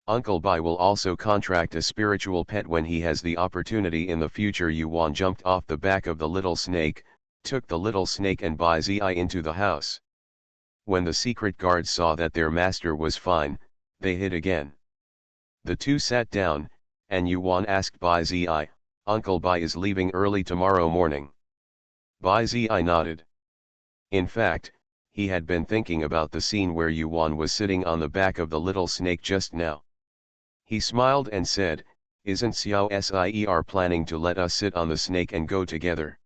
Uncle Bai will also contract a spiritual pet when he has the opportunity in the future. Yuan jumped off the back of the little snake, took the little snake and Bai Zi into the house. When the secret guards saw that their master was fine, they hid again. The two sat down, and Yuan asked Bai Zi, "Uncle Bai is leaving early tomorrow morning?" Bai Zi nodded. In fact, he had been thinking about the scene where Yuan was sitting on the back of the little snake just now. He smiled and said, "Isn't Xiao Sier planning to let us sit on the snake and go together?"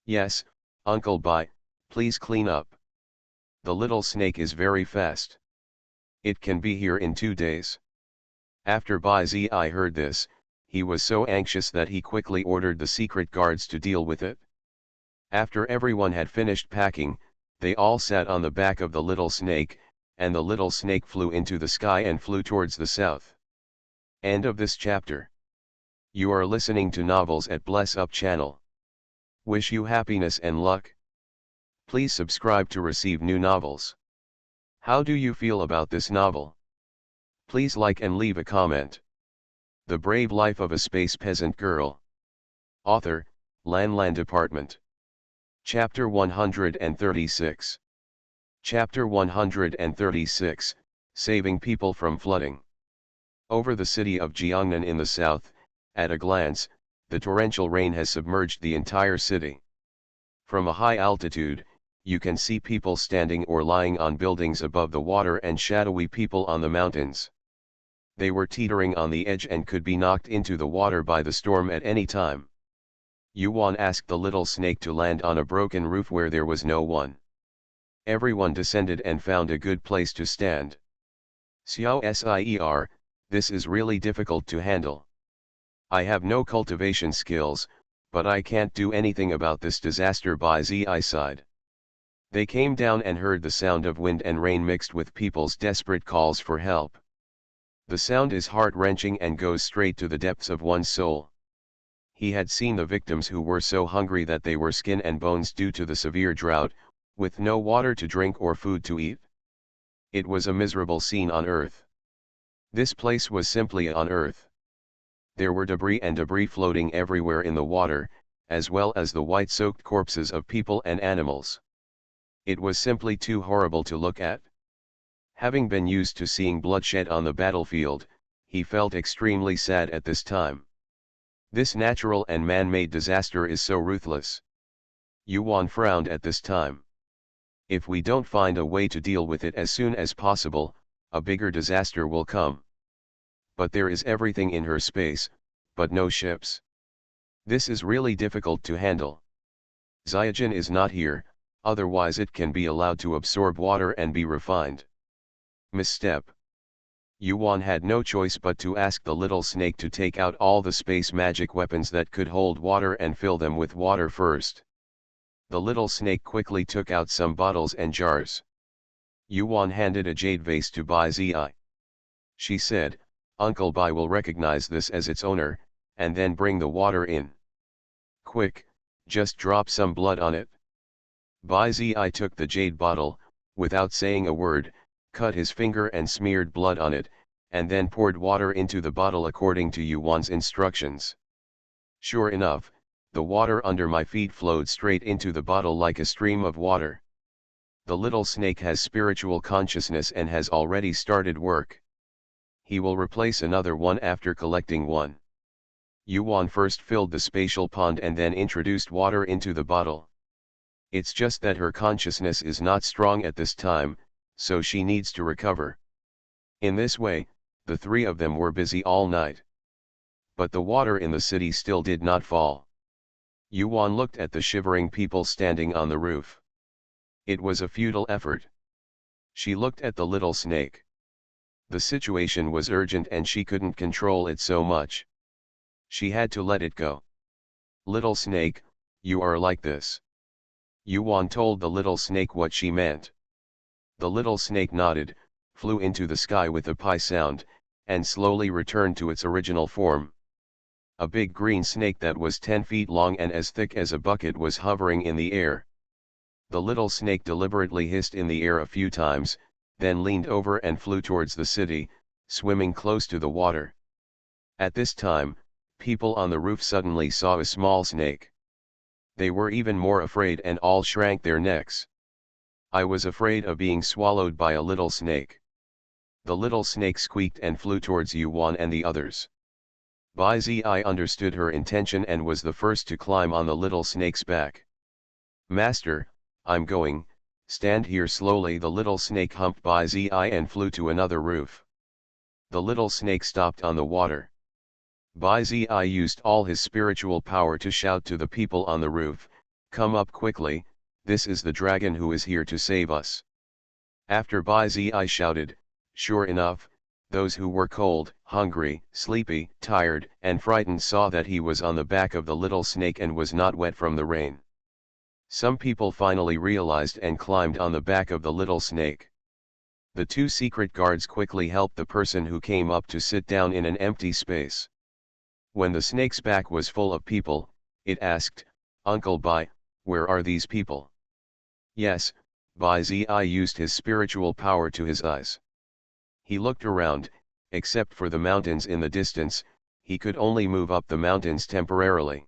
"Yes, Uncle Bai, please clean up. The little snake is very fast. It can be here in 2 days." After Bai Zi heard this, he was so anxious that he quickly ordered the secret guards to deal with it. After everyone had finished packing, they all sat on the back of the little snake, and the little snake flew into the sky and flew towards the south. End of this chapter. You are listening to Novels at Bless Up channel. Wish you happiness and luck. Please subscribe to receive new novels. How do you feel about this novel? Please like and leave a comment. The Brave Life of a Space Peasant Girl. Author, Lan Department. Chapter 136. Chapter 136, Saving People from Flooding. Over the city of Jiangnan in the south, at a glance, the torrential rain has submerged the entire city. From a high altitude, you can see people standing or lying on buildings above the water and shadowy people on the mountains. They were teetering on the edge and could be knocked into the water by the storm at any time. Yuan asked the little snake to land on a broken roof where there was no one. Everyone descended and found a good place to stand. "Xiao Sier, this is really difficult to handle. I have no cultivation skills, but I can't do anything about this disaster." Bai Zi sighed. They came down and heard the sound of wind and rain mixed with people's desperate calls for help. The sound is heart-wrenching and goes straight to the depths of one's soul. He had seen the victims who were so hungry that they were skin and bones due to the severe drought, with no water to drink or food to eat. It was a miserable scene on Earth. This place was simply on Earth. There were debris floating everywhere in the water, as well as the white-soaked corpses of people and animals. It was simply too horrible to look at. Having been used to seeing bloodshed on the battlefield, he felt extremely sad at this time. This natural and man-made disaster is so ruthless. Yuan frowned at this time. If we don't find a way to deal with it as soon as possible, a bigger disaster will come. But there is everything in her space, but no ships. This is really difficult to handle. Xiaojin is not here, otherwise it can be allowed to absorb water and be refined. Misstep. Yuan had no choice but to ask the little snake to take out all the space magic weapons that could hold water and fill them with water first. The little snake quickly took out some bottles and jars. Yuan handed a jade vase to Bai Zi. She said, "Uncle Bai will recognize this as its owner, and then bring the water in. Quick, just drop some blood on it." Bai Zi took the jade bottle, without saying a word, cut his finger and smeared blood on it, and then poured water into the bottle according to Yuan's instructions. Sure enough, the water under my feet flowed straight into the bottle like a stream of water. The little snake has spiritual consciousness and has already started work. He will replace another one after collecting one. Yuan first filled the spatial pond and then introduced water into the bottle. It's just that her consciousness is not strong at this time, so she needs to recover. In this way, the three of them were busy all night. But the water in the city still did not fall. Yuan looked at the shivering people standing on the roof. It was a futile effort. She looked at the little snake. The situation was urgent and she couldn't control it so much. She had to let it go. "Little snake, you are like this." Yuan told the little snake what she meant. The little snake nodded, flew into the sky with a pi sound, and slowly returned to its original form. A big green snake that was 10 feet long and as thick as a bucket was hovering in the air. The little snake deliberately hissed in the air a few times, then leaned over and flew towards the city, swimming close to the water. At this time, people on the roof suddenly saw a small snake. They were even more afraid and all shrank their necks. I was afraid of being swallowed by a little snake. The little snake squeaked and flew towards Yuan and the others. Bai Zi understood her intention and was the first to climb on the little snake's back. "Master, I'm going, stand here slowly." The little snake humped Bai Zi and flew to another roof. The little snake stopped on the water. Bai Zi used all his spiritual power to shout to the people on the roof, "Come up quickly, this is the dragon who is here to save us." After Bai Zi shouted, sure enough, those who were cold, hungry, sleepy, tired, and frightened saw that he was on the back of the little snake and was not wet from the rain. Some people finally realized and climbed on the back of the little snake. The two secret guards quickly helped the person who came up to sit down in an empty space. When the snake's back was full of people, it asked, "Uncle Bai, where are these people?" Yes, Bai Zi used his spiritual power to his eyes. He looked around, except for the mountains in the distance, he could only move up the mountains temporarily.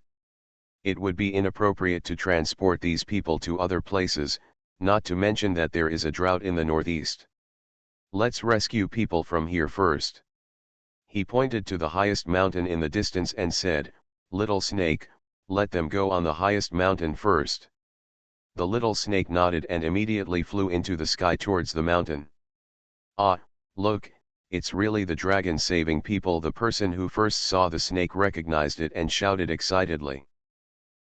It would be inappropriate to transport these people to other places, not to mention that there is a drought in the northeast. Let's rescue people from here first. He pointed to the highest mountain in the distance and said, "Little snake, let them go on the highest mountain first." The little snake nodded and immediately flew into the sky towards the mountain. "Ah, look, it's really the dragon saving people." The person who first saw the snake recognized it and shouted excitedly.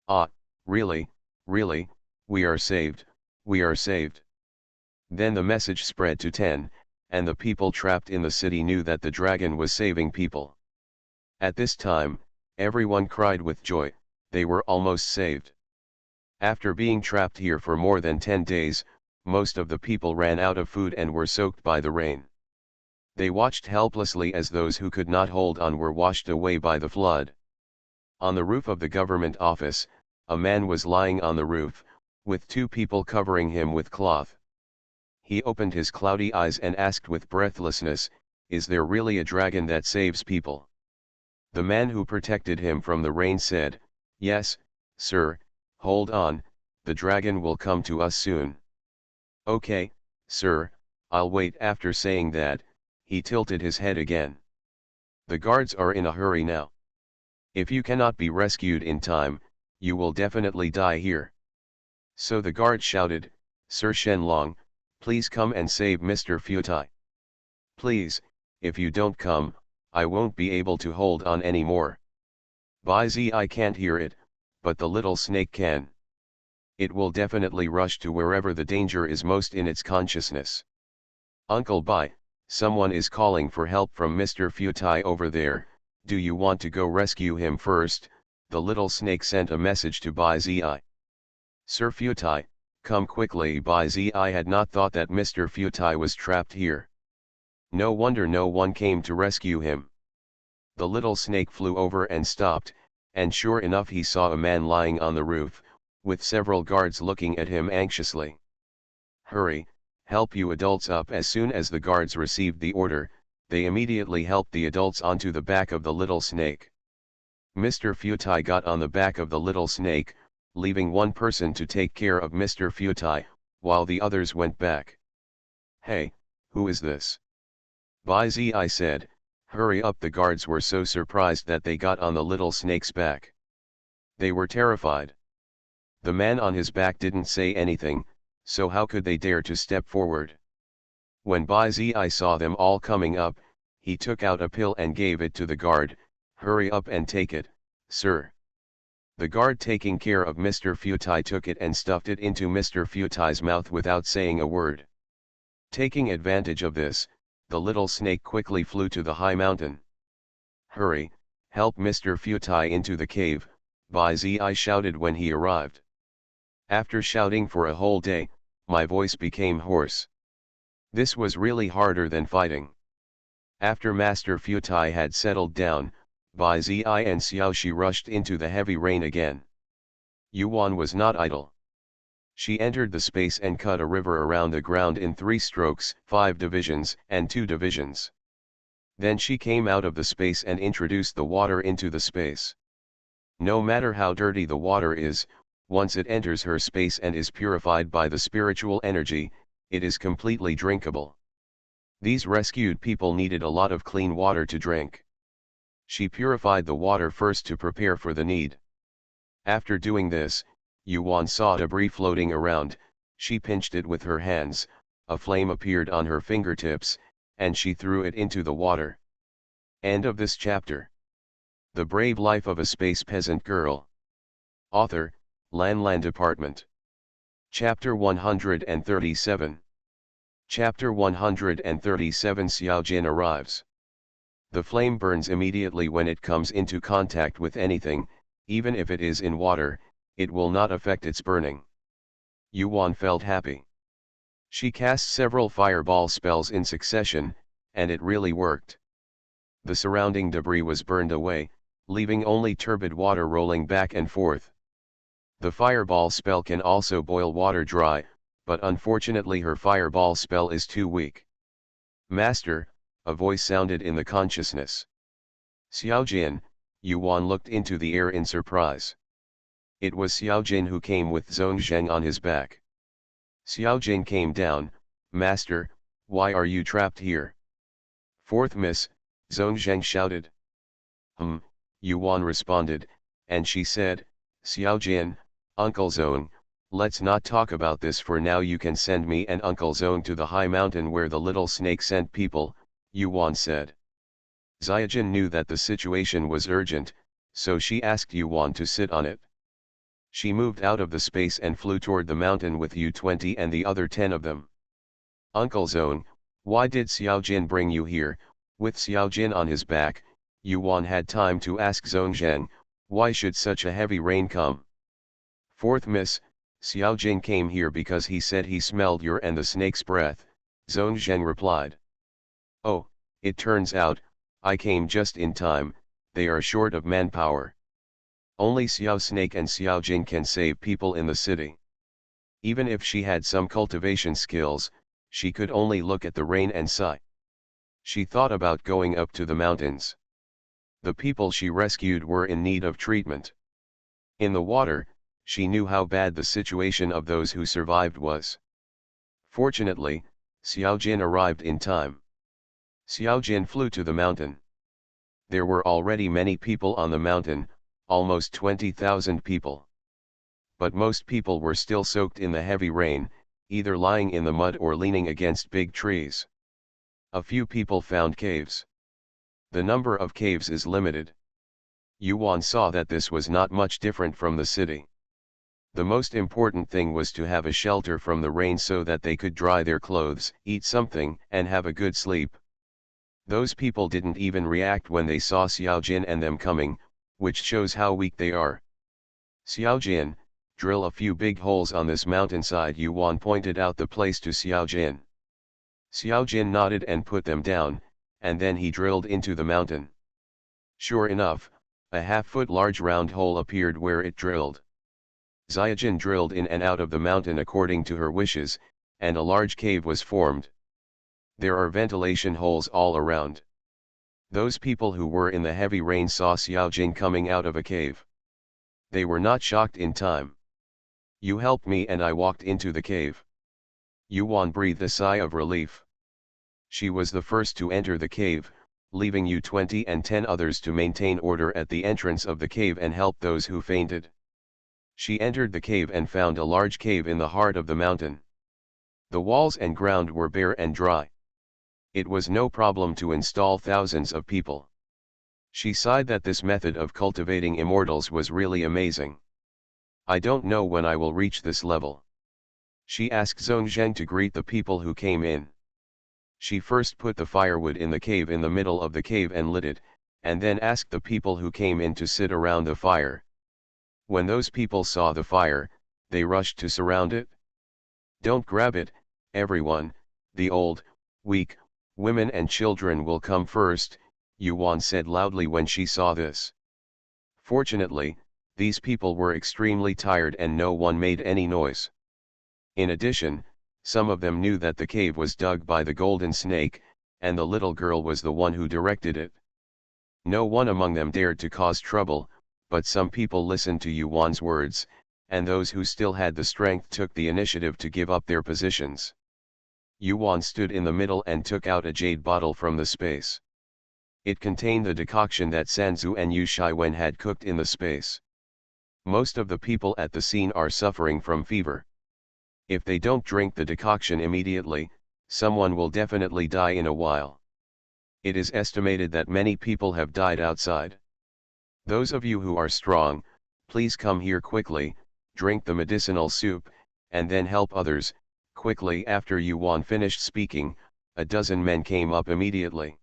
"Ah, really, really, we are saved, we are saved." Then the message spread to 10, and the people trapped in the city knew that the dragon was saving people. At this time, everyone cried with joy, they were almost saved. After being trapped here for more than 10 days, most of the people ran out of food and were soaked by the rain. They watched helplessly as those who could not hold on were washed away by the flood. On the roof of the government office, a man was lying on the roof, with two people covering him with cloth. He opened his cloudy eyes and asked with breathlessness, "Is there really a dragon that saves people?" The man who protected him from the rain said, "Yes, sir, hold on, the dragon will come to us soon." "Okay, sir, I'll wait." After saying that, he tilted his head again. "The guards are in a hurry now. If you cannot be rescued in time, you will definitely die here." So the guard shouted, "Sir Shenlong, please come and save Mr. Futai. Please, if you don't come, I won't be able to hold on anymore." Bai Zi can't hear it, but the little snake can. It will definitely rush to wherever the danger is most in its consciousness. "Uncle Bai, someone is calling for help from Mr. Futai over there, do you want to go rescue him first?" The little snake sent a message to Bai Zi. "Sir Futai, come quickly." Bai Zi had not thought that Mr. Futai was trapped here. No wonder no one came to rescue him. The little snake flew over and stopped, and sure enough he saw a man lying on the roof, with several guards looking at him anxiously. "Hurry, help you adults up." As soon as the guards received the order, they immediately helped the adults onto the back of the little snake. Mr. Futai got on the back of the little snake, leaving one person to take care of Mr. Futai, while the others went back. "Hey, who is this?" Bai Zi said, "Hurry up." The guards were so surprised that they got on the little snake's back. They were terrified. The man on his back didn't say anything, so how could they dare to step forward? When Bai Zi saw them all coming up, he took out a pill and gave it to the guard. "Hurry up and take it, sir." The guard taking care of Mr. Futai took it and stuffed it into Mr. Futai's mouth without saying a word. Taking advantage of this, the little snake quickly flew to the high mountain. "Hurry, help Mr. Futai into the cave," Bai Zi shouted when he arrived. After shouting for a whole day, my voice became hoarse. This was really harder than fighting. After Master Futai had settled down, Bai Zi and Xiaoxi rushed into the heavy rain again. Yuan was not idle. She entered the space and cut a river around the ground in 3 strokes, 5 divisions, and 2 divisions. Then she came out of the space and introduced the water into the space. No matter how dirty the water is, once it enters her space and is purified by the spiritual energy, it is completely drinkable. These rescued people needed a lot of clean water to drink. She purified the water first to prepare for the need. After doing this, Yuan saw debris floating around. She pinched it with her hands, a flame appeared on her fingertips, and she threw it into the water. End of this chapter. The Brave Life of a Space Peasant Girl. Author, Lan Department. Chapter 137. Chapter 137 Xiaojin arrives. The flame burns immediately when it comes into contact with anything, even if it is in water, it will not affect its burning. Yuan felt happy. She cast several fireball spells in succession, and it really worked. The surrounding debris was burned away, leaving only turbid water rolling back and forth. The fireball spell can also boil water dry, but unfortunately her fireball spell is too weak. Master, a voice sounded in the consciousness. Xiaojin, Yuan looked into the air in surprise. It was Xiaojin who came with Zhongzheng on his back. Xiaojin came down. Master, why are you trapped here? Fourth miss, Zhongzheng shouted. Yuan responded, and she said, Xiaojin, Uncle Zong, let's not talk about this for now. You can send me and Uncle Zong to the high mountain where the little snake sent people, Yuan said. Xiaojin knew that the situation was urgent, so she asked Yuan to sit on it. She moved out of the space and flew toward the mountain with U-20 and the other 10 of them. Uncle Zong, why did Xiaojin bring you here? With Xiaojin on his back, Yuan had time to ask Zhongzheng, why should such a heavy rain come? Fourth miss, Xiaojin came here because he said he smelled your and the snake's breath, Zhongzheng replied. Oh, it turns out, I came just in time, they are short of manpower. Only Xiao Snake and Xiaojin can save people in the city. Even if she had some cultivation skills, she could only look at the rain and sigh. She thought about going up to the mountains. The people she rescued were in need of treatment. In the water, she knew how bad the situation of those who survived was. Fortunately, Xiaojin arrived in time. Xiaojin flew to the mountain. There were already many people on the mountain, almost 20,000 people. But most people were still soaked in the heavy rain, either lying in the mud or leaning against big trees. A few people found caves. The number of caves is limited. Yuan saw that this was not much different from the city. The most important thing was to have a shelter from the rain so that they could dry their clothes, eat something, and have a good sleep. Those people didn't even react when they saw Xiaojin and them coming, which shows how weak they are. Xiaojin, drill a few big holes on this mountainside. Yuan pointed out the place to Xiaojin. Xiaojin nodded and put them down, and then he drilled into the mountain. Sure enough, a half-foot large round hole appeared where it drilled. Xiaojin drilled in and out of the mountain according to her wishes, and a large cave was formed. There are ventilation holes all around. Those people who were in the heavy rain saw Xiaojin coming out of a cave. They were not shocked in time. You helped me and I walked into the cave. Yuan breathed a sigh of relief. She was the first to enter the cave, leaving U-20 and 10 others to maintain order at the entrance of the cave and help those who fainted. She entered the cave and found a large cave in the heart of the mountain. The walls and ground were bare and dry. It was no problem to install thousands of people. She sighed that this method of cultivating immortals was really amazing. I don't know when I will reach this level. She asked Zhongzheng to greet the people who came in. She first put the firewood in the cave in the middle of the cave and lit it, and then asked the people who came in to sit around the fire. When those people saw the fire, they rushed to surround it. Don't grab it, everyone, the old, weak, women and children will come first, Yuan said loudly when she saw this. Fortunately, these people were extremely tired and no one made any noise. In addition, some of them knew that the cave was dug by the golden snake, and the little girl was the one who directed it. No one among them dared to cause trouble, but some people listened to Yuan's words, and those who still had the strength took the initiative to give up their positions. Yuan stood in the middle and took out a jade bottle from the space. It contained the decoction that Sanzu and Yu Shiwen had cooked in the space. Most of the people at the scene are suffering from fever. If they don't drink the decoction immediately, someone will definitely die in a while. It is estimated that many people have died outside. Those of you who are strong, please come here quickly, drink the medicinal soup, and then help others. Quickly after Yuan finished speaking, a dozen men came up immediately.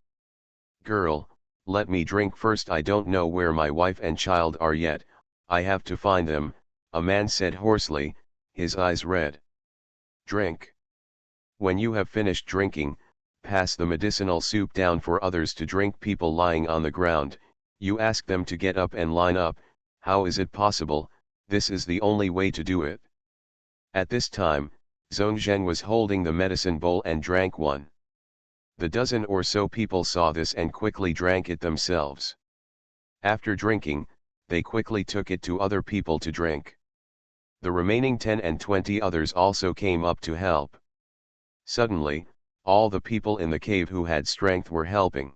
Girl, let me drink first. I don't know where my wife and child are yet, I have to find them, a man said hoarsely, his eyes red. Drink. When you have finished drinking, pass the medicinal soup down for others to drink. People lying on the ground, you ask them to get up and line up. How is it possible? This is the only way to do it. At this time, Zhongzhen was holding the medicine bowl and drank one. The dozen or so people saw this and quickly drank it themselves. After drinking, they quickly took it to other people to drink. The remaining 10 and 20 others also came up to help. Suddenly, all the people in the cave who had strength were helping.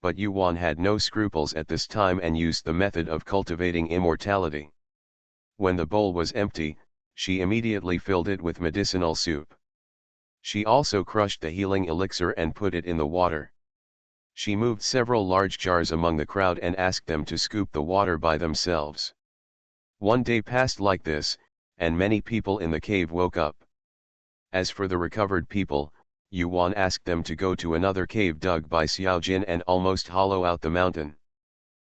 But Yuan had no scruples at this time and used the method of cultivating immortality. When the bowl was empty, she immediately filled it with medicinal soup. She also crushed the healing elixir and put it in the water. She moved several large jars among the crowd and asked them to scoop the water by themselves. One day passed like this, and many people in the cave woke up. As for the recovered people, Yuan asked them to go to another cave dug by Xiaojin and almost hollow out the mountain.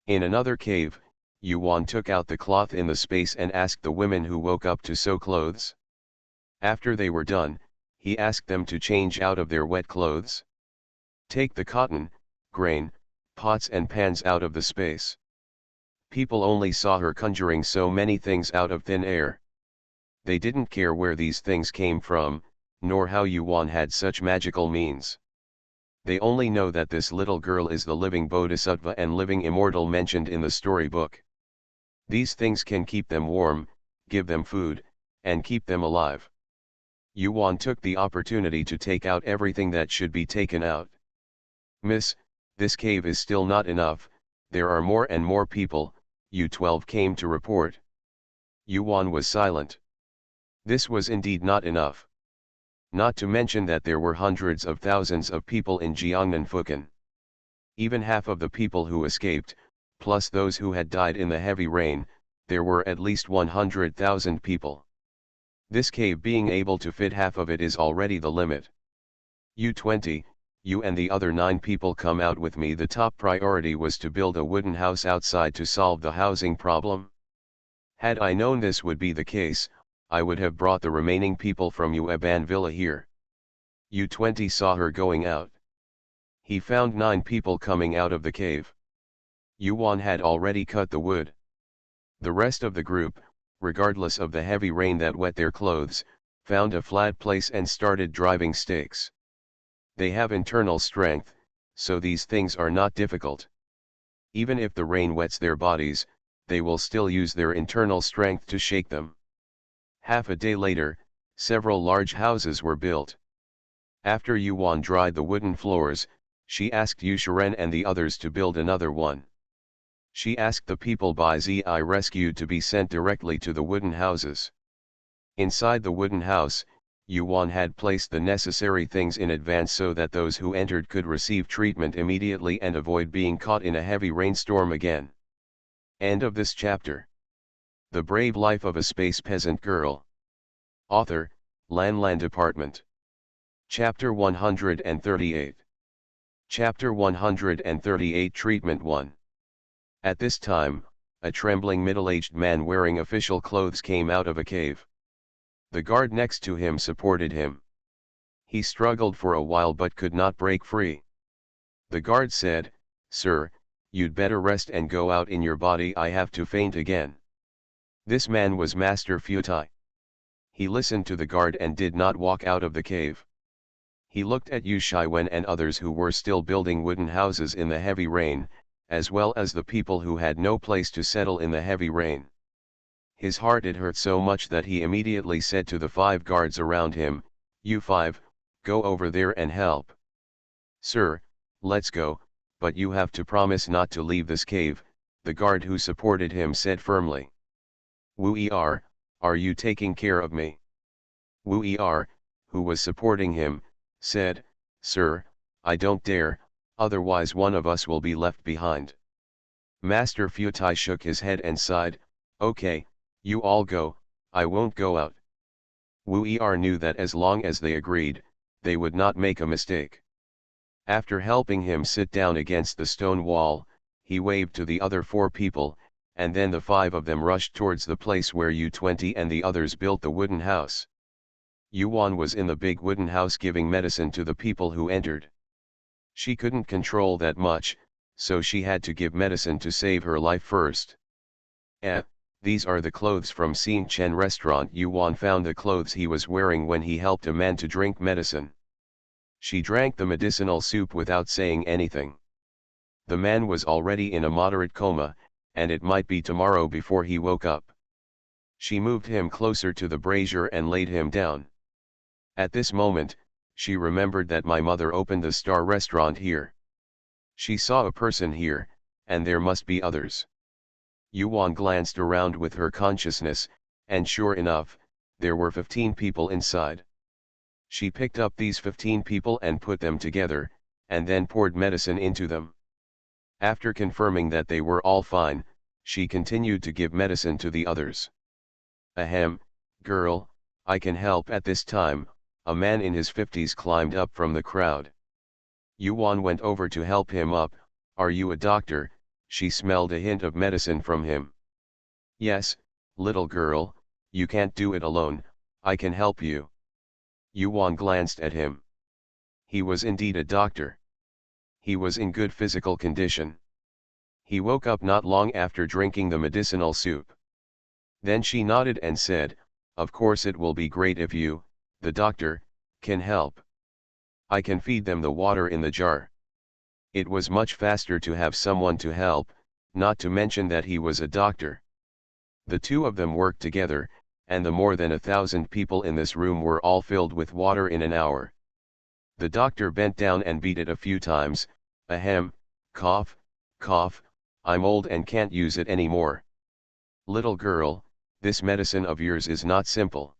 In another cave, Yuan took out the cloth in the space and asked the women who woke up to sew clothes. After they were done, he asked them to change out of their wet clothes. Take the cotton, grain, pots and pans out of the space. People only saw her conjuring so many things out of thin air. They didn't care where these things came from, nor how Yuan had such magical means. They only know that this little girl is the living bodhisattva and living immortal mentioned in the storybook. These things can keep them warm, give them food, and keep them alive. Yuan took the opportunity to take out everything that should be taken out. Miss, this cave is still not enough, there are more and more people, U12 came to report. Yuan was silent. This was indeed not enough. Not to mention that there were hundreds of thousands of people in Jiangnan Fukan. Even half of the people who escaped, plus those who had died in the heavy rain, there were at least 100,000 people. This cave being able to fit half of it is already the limit. U20, you and the other 9 people come out with me. The top priority was to build a wooden house outside to solve the housing problem. Had I known this would be the case, I would have brought the remaining people from Yueban Villa here. U20 saw her going out. He found 9 people coming out of the cave. Yuan had already cut the wood. The rest of the group, regardless of the heavy rain that wet their clothes, found a flat place and started driving stakes. They have internal strength, so these things are not difficult. Even if the rain wets their bodies, they will still use their internal strength to shake them. Half a day later, several large houses were built. After Yuan dried the wooden floors, she asked Yushiren and the others to build another one. She asked the people by Zi rescued to be sent directly to the wooden houses. Inside the wooden house, Yuan had placed the necessary things in advance so that those who entered could receive treatment immediately and avoid being caught in a heavy rainstorm again. End of this chapter. The Brave Life of a Space Peasant Girl. Author, Lan Department. Chapter 138. Chapter 138 Treatment 1. At this time, a trembling middle-aged man wearing official clothes came out of a cave. The guard next to him supported him. He struggled for a while but could not break free. The guard said, "Sir, you'd better rest and go out in your body. I have to faint again." This man was Master Futai. He listened to the guard and did not walk out of the cave. He looked at Yu Shiwen and others who were still building wooden houses in the heavy rain, as well as the people who had no place to settle in the heavy rain. His heart had hurt so much that he immediately said to the 5 guards around him, "You 5, go over there and help." "Sir, let's go, but you have to promise not to leave this cave," the guard who supported him said firmly. "Wu are you taking care of me?" Wu who was supporting him, said, "Sir, I don't dare, otherwise one of us will be left behind." Master Futai shook his head and sighed, "Okay, you all go, I won't go out." Wu knew that as long as they agreed, they would not make a mistake. After helping him sit down against the stone wall, he waved to the other 4 people, and then the 5 of them rushed towards the place where U-20 and the others built the wooden house. Yuan was in the big wooden house giving medicine to the people who entered. She couldn't control that much, so she had to give medicine to save her life first. These are the clothes from Xing Chen restaurant. Yuan found the clothes he was wearing when he helped a man to drink medicine. She drank the medicinal soup without saying anything. The man was already in a moderate coma, and it might be tomorrow before he woke up. She moved him closer to the brazier and laid him down. At this moment, she remembered that my mother opened the star restaurant here. She saw a person here, and there must be others. Yuan glanced around with her consciousness, and sure enough, there were 15 people inside. She picked up these 15 people and put them together, and then poured medicine into them. After confirming that they were all fine, she continued to give medicine to the others. "Ahem, girl, I can help at this time," a man in his 50s climbed up from the crowd. Yuan went over to help him up. "Are you a doctor?" She smelled a hint of medicine from him. "Yes, little girl, you can't do it alone, I can help you." Yuan glanced at him. He was indeed a doctor. He was in good physical condition. He woke up not long after drinking the medicinal soup. Then she nodded and said, "Of course it will be great if you, the doctor, can help. I can feed them the water in the jar." It was much faster to have someone to help, not to mention that he was a doctor. The 2 of them worked together, and the more than 1,000 people in this room were all filled with water in an hour. The doctor bent down and beat it a few times. "Ahem, cough, cough, I'm old and can't use it anymore. Little girl, this medicine of yours is not simple."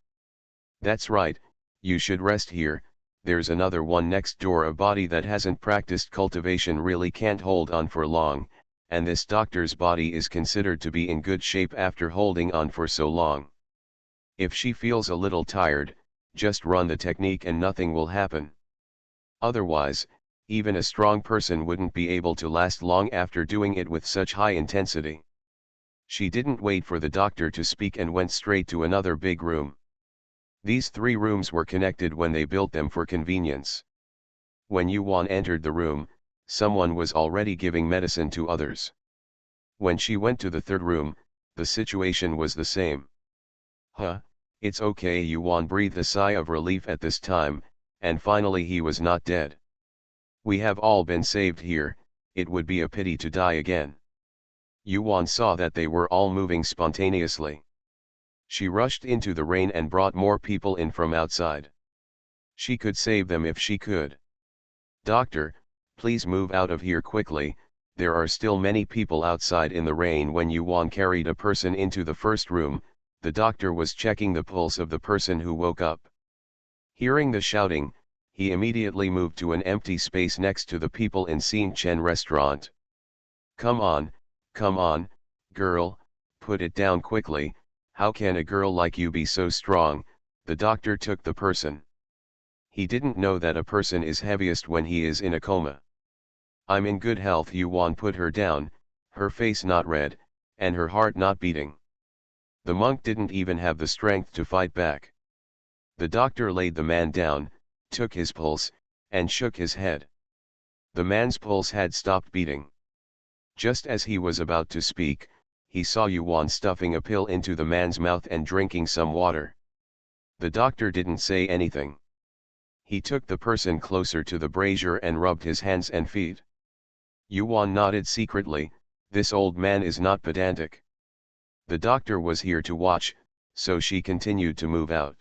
"That's right, you should rest here, there's another one next door. A body that hasn't practiced cultivation really can't hold on for long, and this doctor's body is considered to be in good shape after holding on for so long. If she feels a little tired, just run the technique and nothing will happen. Otherwise, even a strong person wouldn't be able to last long after doing it with such high intensity." She didn't wait for the doctor to speak and went straight to another big room. These 3 rooms were connected when they built them for convenience. When Yuan entered the room, someone was already giving medicine to others. When she went to the 3rd room, the situation was the same. It's okay." Yuan breathed a sigh of relief at this time, and finally he was not dead. "We have all been saved here, it would be a pity to die again." Yuan saw that they were all moving spontaneously. She rushed into the rain and brought more people in from outside. She could save them if she could. "Doctor, please move out of here quickly, there are still many people outside in the rain." When Yuan carried a person into the 1st room, the doctor was checking the pulse of the person who woke up. Hearing the shouting, he immediately moved to an empty space next to the people in Xing Chen restaurant. Come on, girl, put it down quickly, how can a girl like you be so strong?" The doctor took the person. He didn't know that a person is heaviest when he is in a coma. "I'm in good health." Yuan put her down, her face not red, and her heart not beating. The monk didn't even have the strength to fight back. The doctor laid the man down, took his pulse, and shook his head. The man's pulse had stopped beating. Just as he was about to speak, he saw Yuan stuffing a pill into the man's mouth and drinking some water. The doctor didn't say anything. He took the person closer to the brazier and rubbed his hands and feet. Yuan nodded secretly. This old man is not pedantic. The doctor was here to watch, so she continued to move out.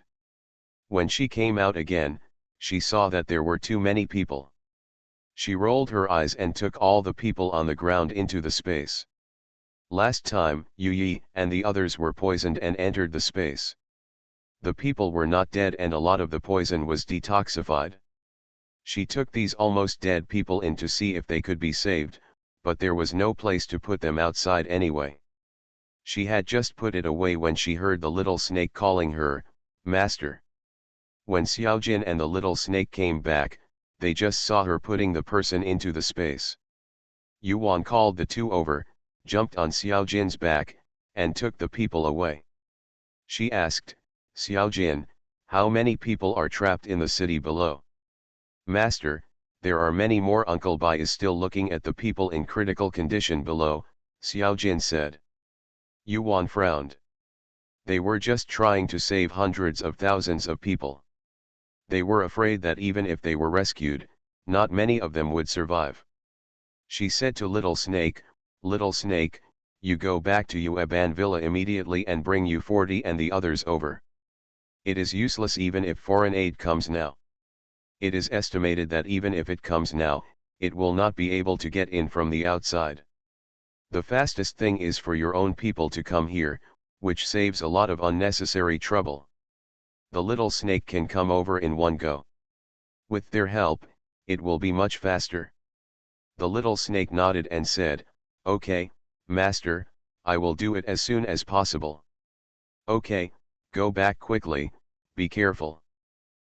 When she came out again, she saw that there were too many people. She rolled her eyes and took all the people on the ground into the space. Last time, Yu Yi and the others were poisoned and entered the space. The people were not dead and a lot of the poison was detoxified. She took these almost dead people in to see if they could be saved, but there was no place to put them outside anyway. She had just put it away when she heard the little snake calling her, "Master." When Xiaojin and the little snake came back, they just saw her putting the person into the space. Yuan called the two over, jumped on Xiaojin's back, and took the people away. She asked, "Xiaojin, how many people are trapped in the city below?" "Master, there are many more. Uncle Bai is still looking at the people in critical condition below," Xiaojin said. Yuan frowned. They were just trying to save hundreds of thousands of people. They were afraid that even if they were rescued, not many of them would survive. She said to Little Snake, "Little Snake, you go back to Yueban Villa immediately and bring U40 and the others over. It is useless even if foreign aid comes now. It is estimated that even if it comes now, it will not be able to get in from the outside. The fastest thing is for your own people to come here, which saves a lot of unnecessary trouble. The little snake can come over in one go. With their help, it will be much faster." The little snake nodded and said, "Okay, Master, I will do it as soon as possible." "Okay, go back quickly, be careful."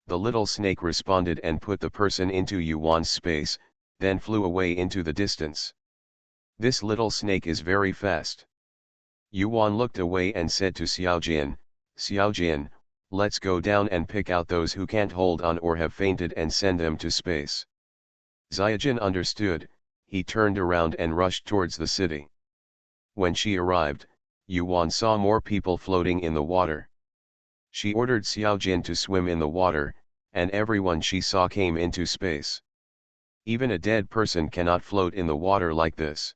The little snake responded and put the person into Yuan's space, then flew away into the distance. This little snake is very fast. Yuan looked away and said to Xiaojin, "Xiaojin, let's go down and pick out those who can't hold on or have fainted and send them to space." Xiaojin understood. He turned around and rushed towards the city. When she arrived, Yuan saw more people floating in the water. She ordered Xiaojin to swim in the water, and everyone she saw came into space. Even a dead person cannot float in the water like this.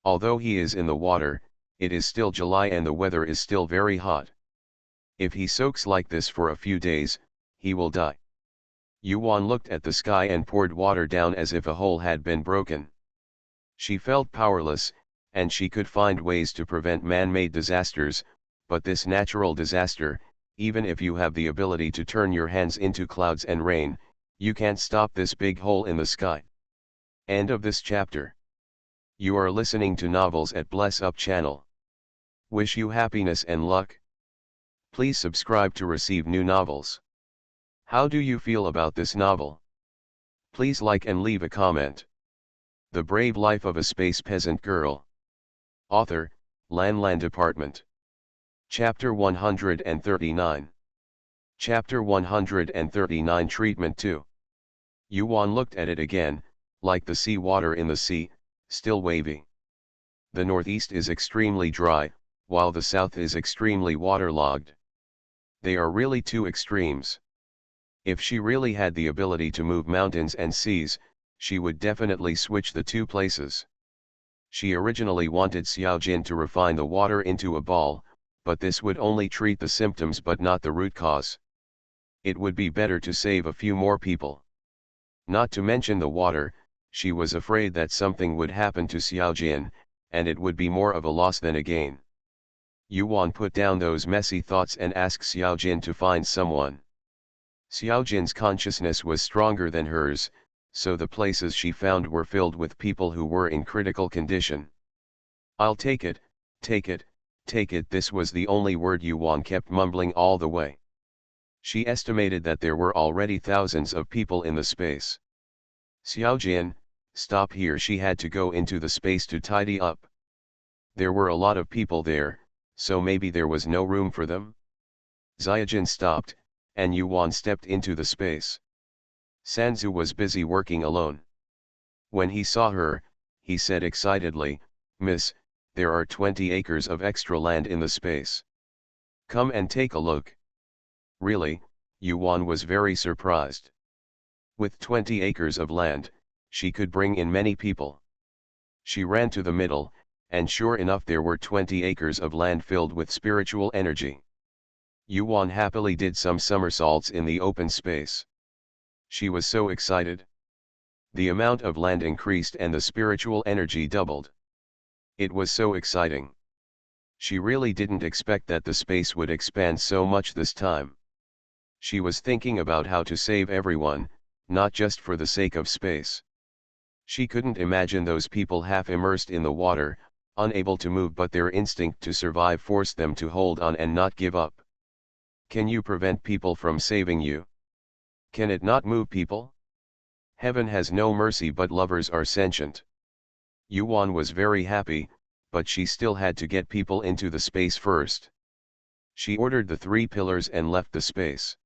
Although he is in the water, it is still July and the weather is still very hot. If he soaks like this for a few days, he will die. Yuan looked at the sky and poured water down as if a hole had been broken. She felt powerless, and she could find ways to prevent man-made disasters, but this natural disaster, even if you have the ability to turn your hands into clouds and rain, you can't stop this big hole in the sky. End of this chapter. You are listening to Novels at Bless Up channel. Wish you happiness and luck. Please subscribe to receive new novels. How do you feel about this novel? Please like and leave a comment. The Brave Life of a Space Peasant Girl. Author, Lan Department. Chapter 139. Chapter 139 Treatment 2. Yuan looked at it again, like the sea water in the sea, still wavy. The northeast is extremely dry, while the south is extremely waterlogged. They are really two extremes. If she really had the ability to move mountains and seas, she would definitely switch the two places. She originally wanted Xiaojin to refine the water into a ball, but this would only treat the symptoms but not the root cause. It would be better to save a few more people. Not to mention the water, she was afraid that something would happen to Xiaojin, and it would be more of a loss than a gain. Yuan put down those messy thoughts and asked Xiaojin to find someone. Xiaojin's consciousness was stronger than hers, so the places she found were filled with people who were in critical condition. "I'll take it, take it, take it." This was the only word Yuan kept mumbling all the way. She estimated that there were already thousands of people in the space. "Xiaojin, stop here." She had to go into the space to tidy up. There were a lot of people there, so maybe there was no room for them? Xiaojin stopped, and Yuan stepped into the space. Sanzu was busy working alone. When he saw her, he said excitedly, "Miss, there are 20 acres of extra land in the space. Come and take a look." Really, Yuan was very surprised. With 20 acres of land, she could bring in many people. She ran to the middle, and sure enough there were 20 acres of land filled with spiritual energy. Yuan happily did some somersaults in the open space. She was so excited. The amount of land increased and the spiritual energy doubled. It was so exciting. She really didn't expect that the space would expand so much this time. She was thinking about how to save everyone, not just for the sake of space. She couldn't imagine those people half immersed in the water, unable to move, but their instinct to survive forced them to hold on and not give up. Can you prevent people from saving you? Can it not move people? Heaven has no mercy, but lovers are sentient. Yuan was very happy, but she still had to get people into the space first. She ordered the 3 pillars and left the space.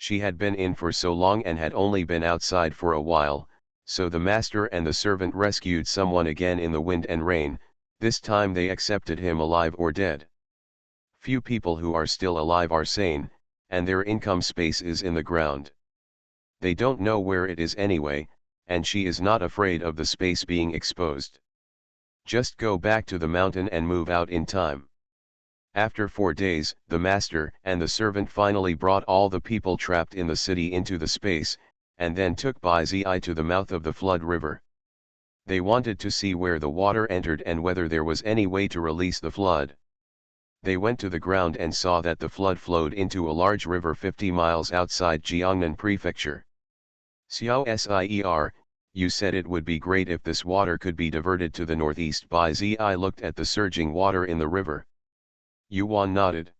She had been in for so long and had only been outside for a while, so the master and the servant rescued someone again in the wind and rain. This time they accepted him alive or dead. Few people who are still alive are sane, and their income space is in the ground. They don't know where it is anyway, and she is not afraid of the space being exposed. Just go back to the mountain and move out in time. After 4 days, the master and the servant finally brought all the people trapped in the city into the space, and then took Bai Zi to the mouth of the flood river. They wanted to see where the water entered and whether there was any way to release the flood. They went to the ground and saw that the flood flowed into a large river 50 miles outside Jiangnan Prefecture. Xiao Sier, you said it would be great if this water could be diverted to the northeast. Bai Zi looked at the surging water in the river. Yuan nodded.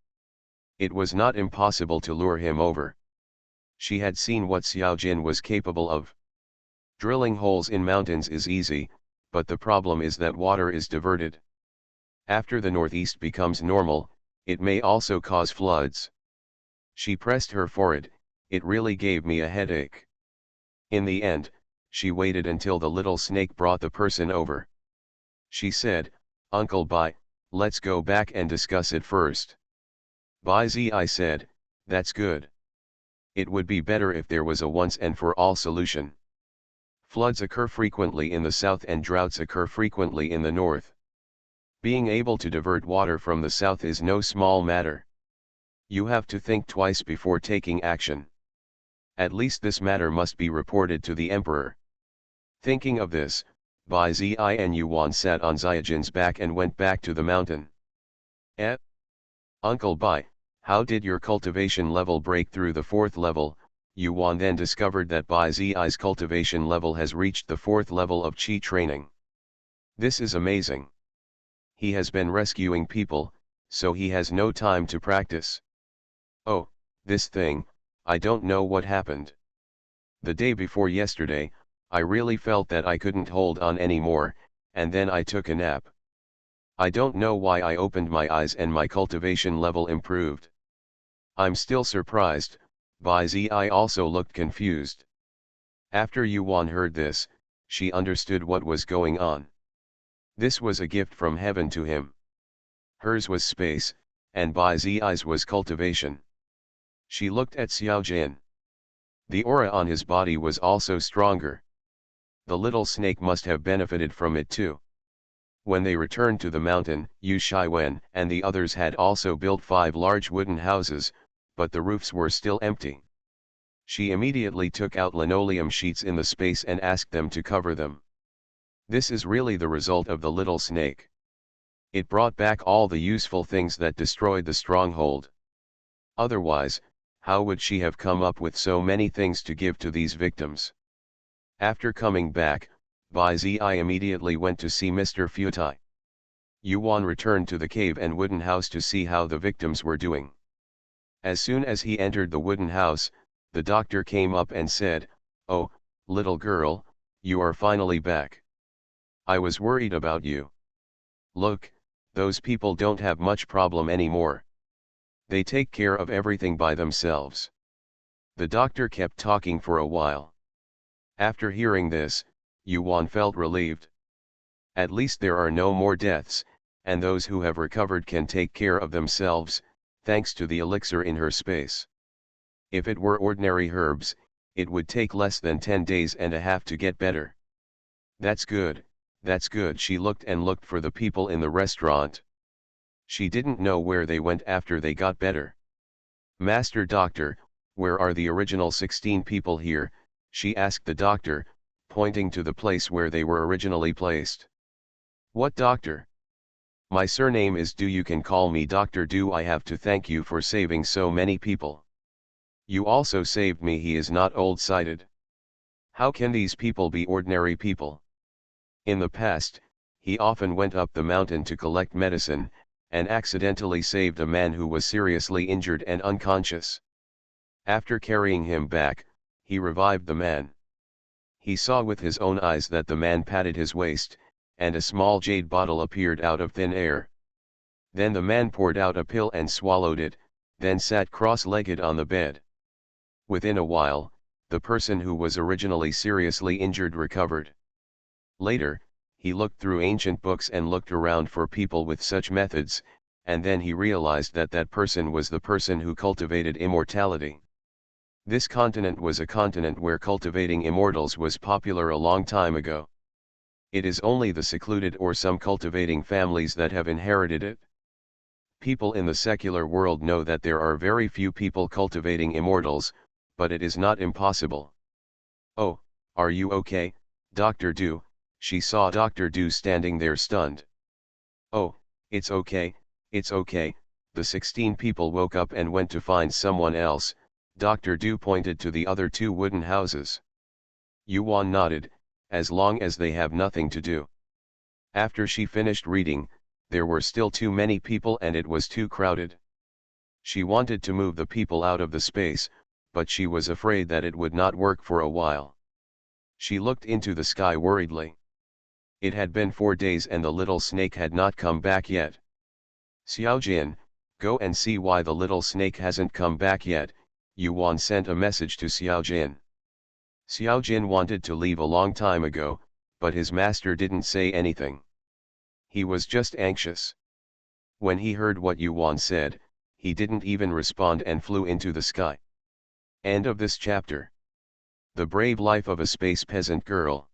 It was not impossible to lure him over. She had seen what Xiao Jin was capable of. Drilling holes in mountains is easy, but the problem is that water is diverted. After the northeast becomes normal, it may also cause floods. She pressed her forehead. It really gave me a headache. In the end, she waited until the little snake brought the person over. She said, Uncle Bai, let's go back and discuss it first. Bai Zi said, that's good. It would be better if there was a once and for all solution. Floods occur frequently in the south and droughts occur frequently in the north. Being able to divert water from the south is no small matter. You have to think twice before taking action. At least this matter must be reported to the emperor. Thinking of this, Bai Zi and Yuan sat on Xiaojin's back and went back to the mountain. Uncle Bai, how did your cultivation level break through the 4th level? Yuan then discovered that Bai Zi's cultivation level has reached the 4th level of Qi training. This is amazing. He has been rescuing people, so he has no time to practice. Oh, this thing, I don't know what happened. The day before yesterday, I really felt that I couldn't hold on anymore, and then I took a nap. I don't know why I opened my eyes and my cultivation level improved. I'm still surprised. Bai Zi also looked confused. After Yuan heard this, she understood what was going on. This was a gift from heaven to him. Hers was space, and Bai Zi's was cultivation. She looked at Xiao Jin. The aura on his body was also stronger. The little snake must have benefited from it too. When they returned to the mountain, Yu Shiwen and the others had also built 5 large wooden houses, but the roofs were still empty. She immediately took out linoleum sheets in the space and asked them to cover them. This is really the result of the little snake. It brought back all the useful things that destroyed the stronghold. Otherwise, how would she have come up with so many things to give to these victims? After coming back, Bai Zi immediately went to see Mr. Futai. Yuan returned to the cave and wooden house to see how the victims were doing. As soon as he entered the wooden house, the doctor came up and said, "Oh, little girl, you are finally back. I was worried about you. Look, those people don't have much problem anymore. They take care of everything by themselves." The doctor kept talking for a while. After hearing this, Yuan felt relieved. At least there are no more deaths, and those who have recovered can take care of themselves, thanks to the elixir in her space. If it were ordinary herbs, it would take less than 10 days and a half to get better. That's good, that's good. She looked and looked for the people in the restaurant. She didn't know where they went after they got better. Master Doctor, where are the original 16 people here? She asked the doctor, pointing to the place where they were originally placed. What doctor? My surname is Do. You can call me Dr. Do. I have to thank you for saving so many people. You also saved me. He is not old-sighted. How can these people be ordinary people? In the past, he often went up the mountain to collect medicine, and accidentally saved a man who was seriously injured and unconscious. After carrying him back, he revived the man. He saw with his own eyes that the man patted his waist, and a small jade bottle appeared out of thin air. Then the man poured out a pill and swallowed it, then sat cross-legged on the bed. Within a while, the person who was originally seriously injured recovered. Later, he looked through ancient books and looked around for people with such methods, and then he realized that that person was the person who cultivated immortality. This continent was a continent where cultivating immortals was popular a long time ago. It is only the secluded or some cultivating families that have inherited it. People in the secular world know that there are very few people cultivating immortals, but it is not impossible. Oh, are you okay, Dr. Do? She saw Dr. Do standing there stunned. Oh, it's okay, it's okay. The 16 people woke up and went to find someone else. Dr. Do pointed to the other 2 wooden houses. Yuan nodded, as long as they have nothing to do. After she finished reading, there were still too many people and it was too crowded. She wanted to move the people out of the space, but she was afraid that it would not work for a while. She looked into the sky worriedly. It had been 4 days and the little snake had not come back yet. Xiaojin, go and see why the little snake hasn't come back yet. Yuan sent a message to Xiaojin. Xiaojin wanted to leave a long time ago, but his master didn't say anything. He was just anxious. When he heard what Yuan said, he didn't even respond and flew into the sky. End of this chapter. The Brave Life of a Space Peasant Girl.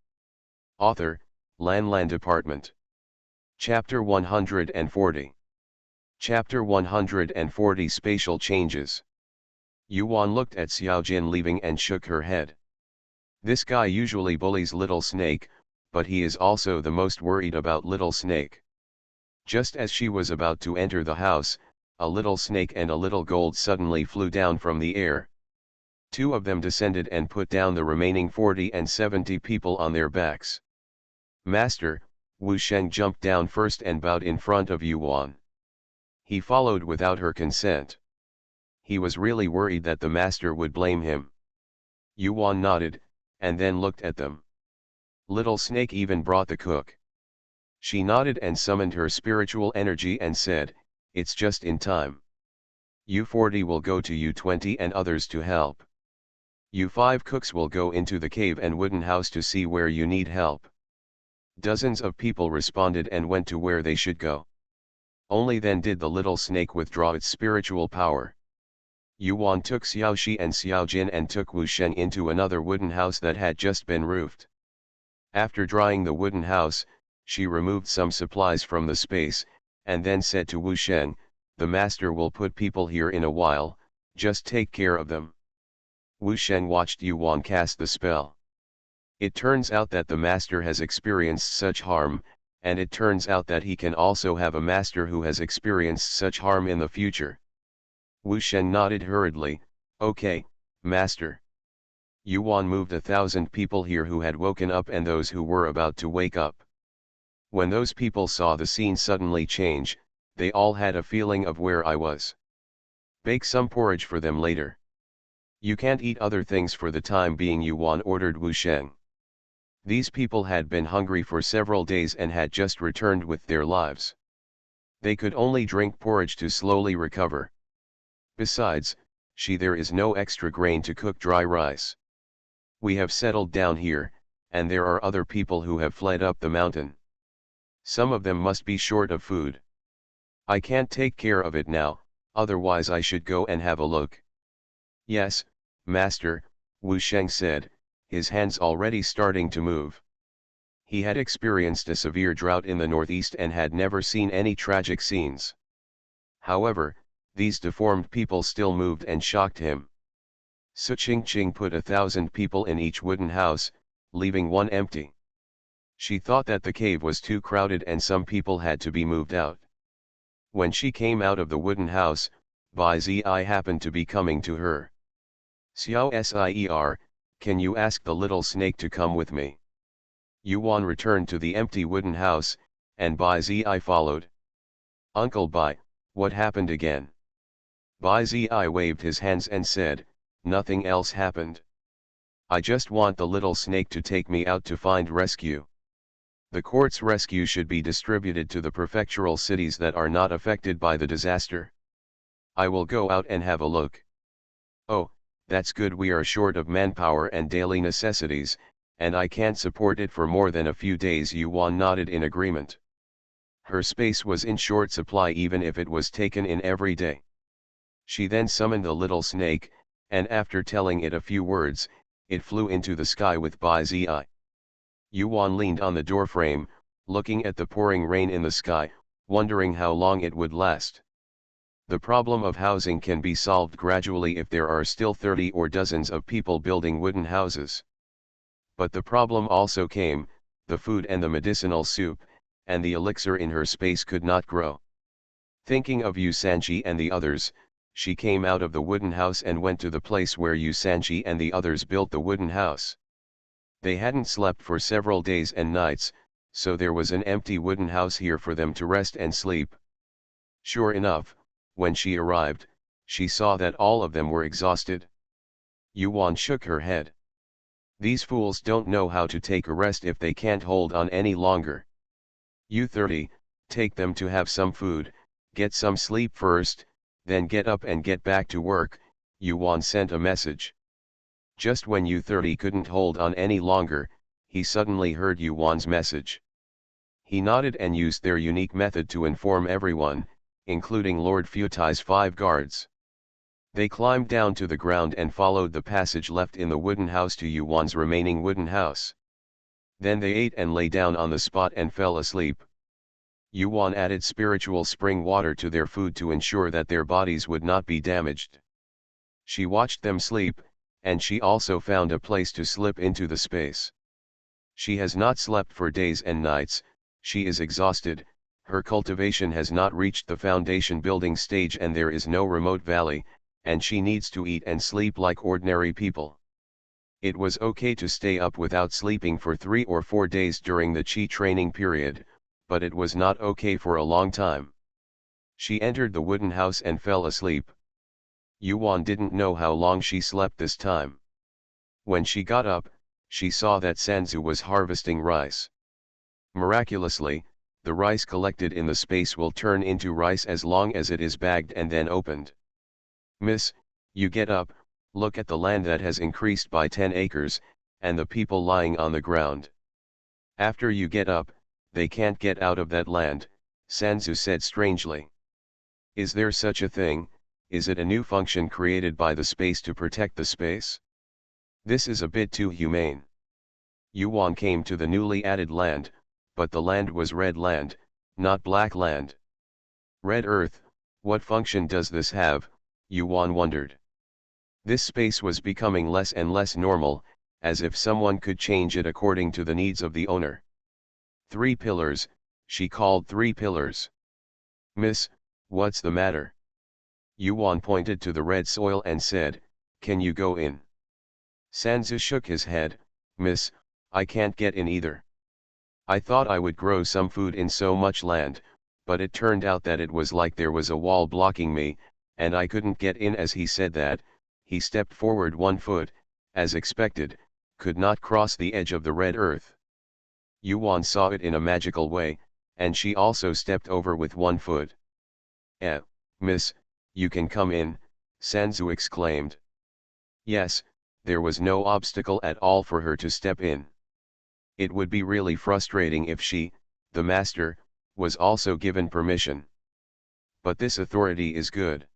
Author, Lan Department. Chapter 140. Chapter 140 Spatial Changes. Yuan looked at Xiaojin leaving and shook her head. This guy usually bullies Little Snake, but he is also the most worried about Little Snake. Just as she was about to enter the house, a little snake and a little gold suddenly flew down from the air. 2 of them descended and put down the remaining 40 and 70 people on their backs. Master, Wu Sheng jumped down first and bowed in front of Yuan. He followed without her consent. He was really worried that the master would blame him. Yuan nodded, and then looked at them. Little Snake even brought the cook. She nodded and summoned her spiritual energy and said, "It's just in time. U40 will go to U20 and others to help. U5 cooks will go into the cave and wooden house to see where you need help." Dozens of people responded and went to where they should go. Only then did the little snake withdraw its spiritual power. Yuan took Xiaoxi and Xiaojin and took Wu Sheng into another wooden house that had just been roofed. After drying the wooden house, she removed some supplies from the space, and then said to Wu Sheng, "The master will put people here in a while, just take care of them." Wu Sheng watched Yuan cast the spell. It turns out that the master has experienced such harm, and it turns out that he can also have a master who has experienced such harm in the future. Wu Sheng nodded hurriedly, "Okay, master." Yuan moved 1,000 people here who had woken up and those who were about to wake up. When those people saw the scene suddenly change, they all had a feeling of where I was. Bake some porridge for them later. You can't eat other things for the time being, Yuan ordered Wu Sheng. These people had been hungry for several days and had just returned with their lives. They could only drink porridge to slowly recover. Besides, there is no extra grain to cook dry rice. We have settled down here, and there are other people who have fled up the mountain. Some of them must be short of food. I can't take care of it now, otherwise I should go and have a look. Yes, master, Wu Sheng said, his hands already starting to move. He had experienced a severe drought in the northeast and had never seen any tragic scenes. However, these deformed people still moved and shocked him. Su Ching put 1,000 people in each wooden house, leaving one empty. She thought that the cave was too crowded and some people had to be moved out. When she came out of the wooden house, Bai Zi happened to be coming to her. Xiao Sier, can you ask the little snake to come with me? Yuan returned to the empty wooden house, and Bai Zi followed. Uncle Bai, what happened again? Bai Zi waved his hands and said, nothing else happened. I just want the little snake to take me out to find rescue. The court's rescue should be distributed to the prefectural cities that are not affected by the disaster. I will go out and have a look. Oh, that's good. We are short of manpower and daily necessities, and I can't support it for more than a few days. Yuan nodded in agreement. Her space was in short supply even if it was taken in every day. She then summoned the little snake, and after telling it a few words, it flew into the sky with Bai Zi. Yuan leaned on the doorframe, looking at the pouring rain in the sky, wondering how long it would last. The problem of housing can be solved gradually if there are still 30 or dozens of people building wooden houses. But the problem also came, the food and the medicinal soup, and the elixir in her space could not grow. Thinking of Yu Sanji and the others, she came out of the wooden house and went to the place where Yu Sanji and the others built the wooden house. They hadn't slept for several days and nights, so there was an empty wooden house here for them to rest and sleep. Sure enough, when she arrived, she saw that all of them were exhausted. Yuan shook her head. These fools don't know how to take a rest if they can't hold on any longer. You 30, take them to have some food, get some sleep first, then get up and get back to work, Yuan sent a message. Just when Yu 30 couldn't hold on any longer, he suddenly heard Yuan's message. He nodded and used their unique method to inform everyone, including Lord Futai's 5 guards. They climbed down to the ground and followed the passage left in the wooden house to Yuan's remaining wooden house. Then they ate and lay down on the spot and fell asleep. Yuan added spiritual spring water to their food to ensure that their bodies would not be damaged. She watched them sleep, and she also found a place to slip into the space. She has not slept for days and nights, she is exhausted, her cultivation has not reached the foundation building stage and there is no remote valley, and she needs to eat and sleep like ordinary people. It was okay to stay up without sleeping for 3 or 4 days during the Qi training period, but it was not okay for a long time. She entered the wooden house and fell asleep. Yuan didn't know how long she slept this time. When she got up, she saw that Sanzu was harvesting rice. Miraculously, the rice collected in the space will turn into rice as long as it is bagged and then opened. Miss, you get up, look at the land that has increased by 10 acres, and the people lying on the ground. After you get up, they can't get out of that land, Sanzu said strangely. Is there such a thing? Is it a new function created by the space to protect the space? This is a bit too humane. Yuan came to the newly added land, but the land was red land, not black land. Red earth, what function does this have? Yuan wondered. This space was becoming less and less normal, as if someone could change it according to the needs of the owner. 3 pillars, she called 3 pillars. Miss, what's the matter? Yuan pointed to the red soil and said, can you go in? Sanzu shook his head, Miss, I can't get in either. I thought I would grow some food in so much land, but it turned out that it was like there was a wall blocking me, and I couldn't get in. As he said that, he stepped forward 1 foot, as expected, could not cross the edge of the red earth. Yuan saw it in a magical way, and she also stepped over with 1 foot. Miss, you can come in, Sanzu exclaimed. Yes, there was no obstacle at all for her to step in. It would be really frustrating if she, the master, was also given permission. But this authority is good.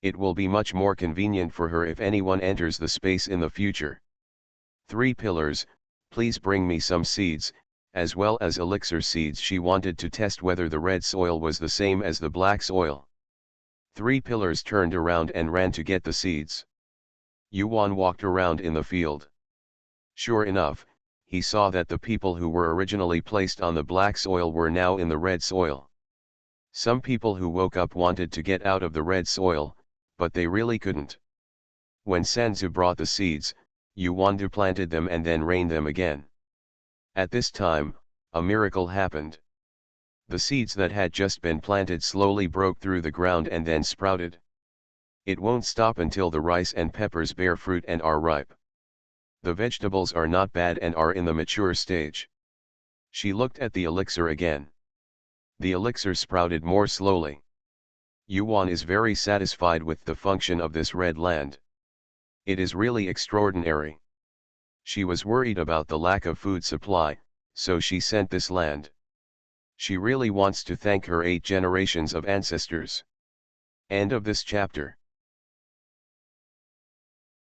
It will be much more convenient for her if anyone enters the space in the future. 3 pillars, please bring me some seeds, as well as elixir seeds. She wanted to test whether the red soil was the same as the black soil. 3 pillars turned around and ran to get the seeds. Yuan walked around in the field. Sure enough, he saw that the people who were originally placed on the black soil were now in the red soil. Some people who woke up wanted to get out of the red soil, but they really couldn't. When Sanzu brought the seeds, Yuan planted them and then rained them again. At this time, a miracle happened. The seeds that had just been planted slowly broke through the ground and then sprouted. It won't stop until the rice and peppers bear fruit and are ripe. The vegetables are not bad and are in the mature stage. She looked at the elixir again. The elixir sprouted more slowly. Yuan is very satisfied with the function of this red land. It is really extraordinary. She was worried about the lack of food supply, so she sent this land. She really wants to thank her 8 generations of ancestors. End of this chapter.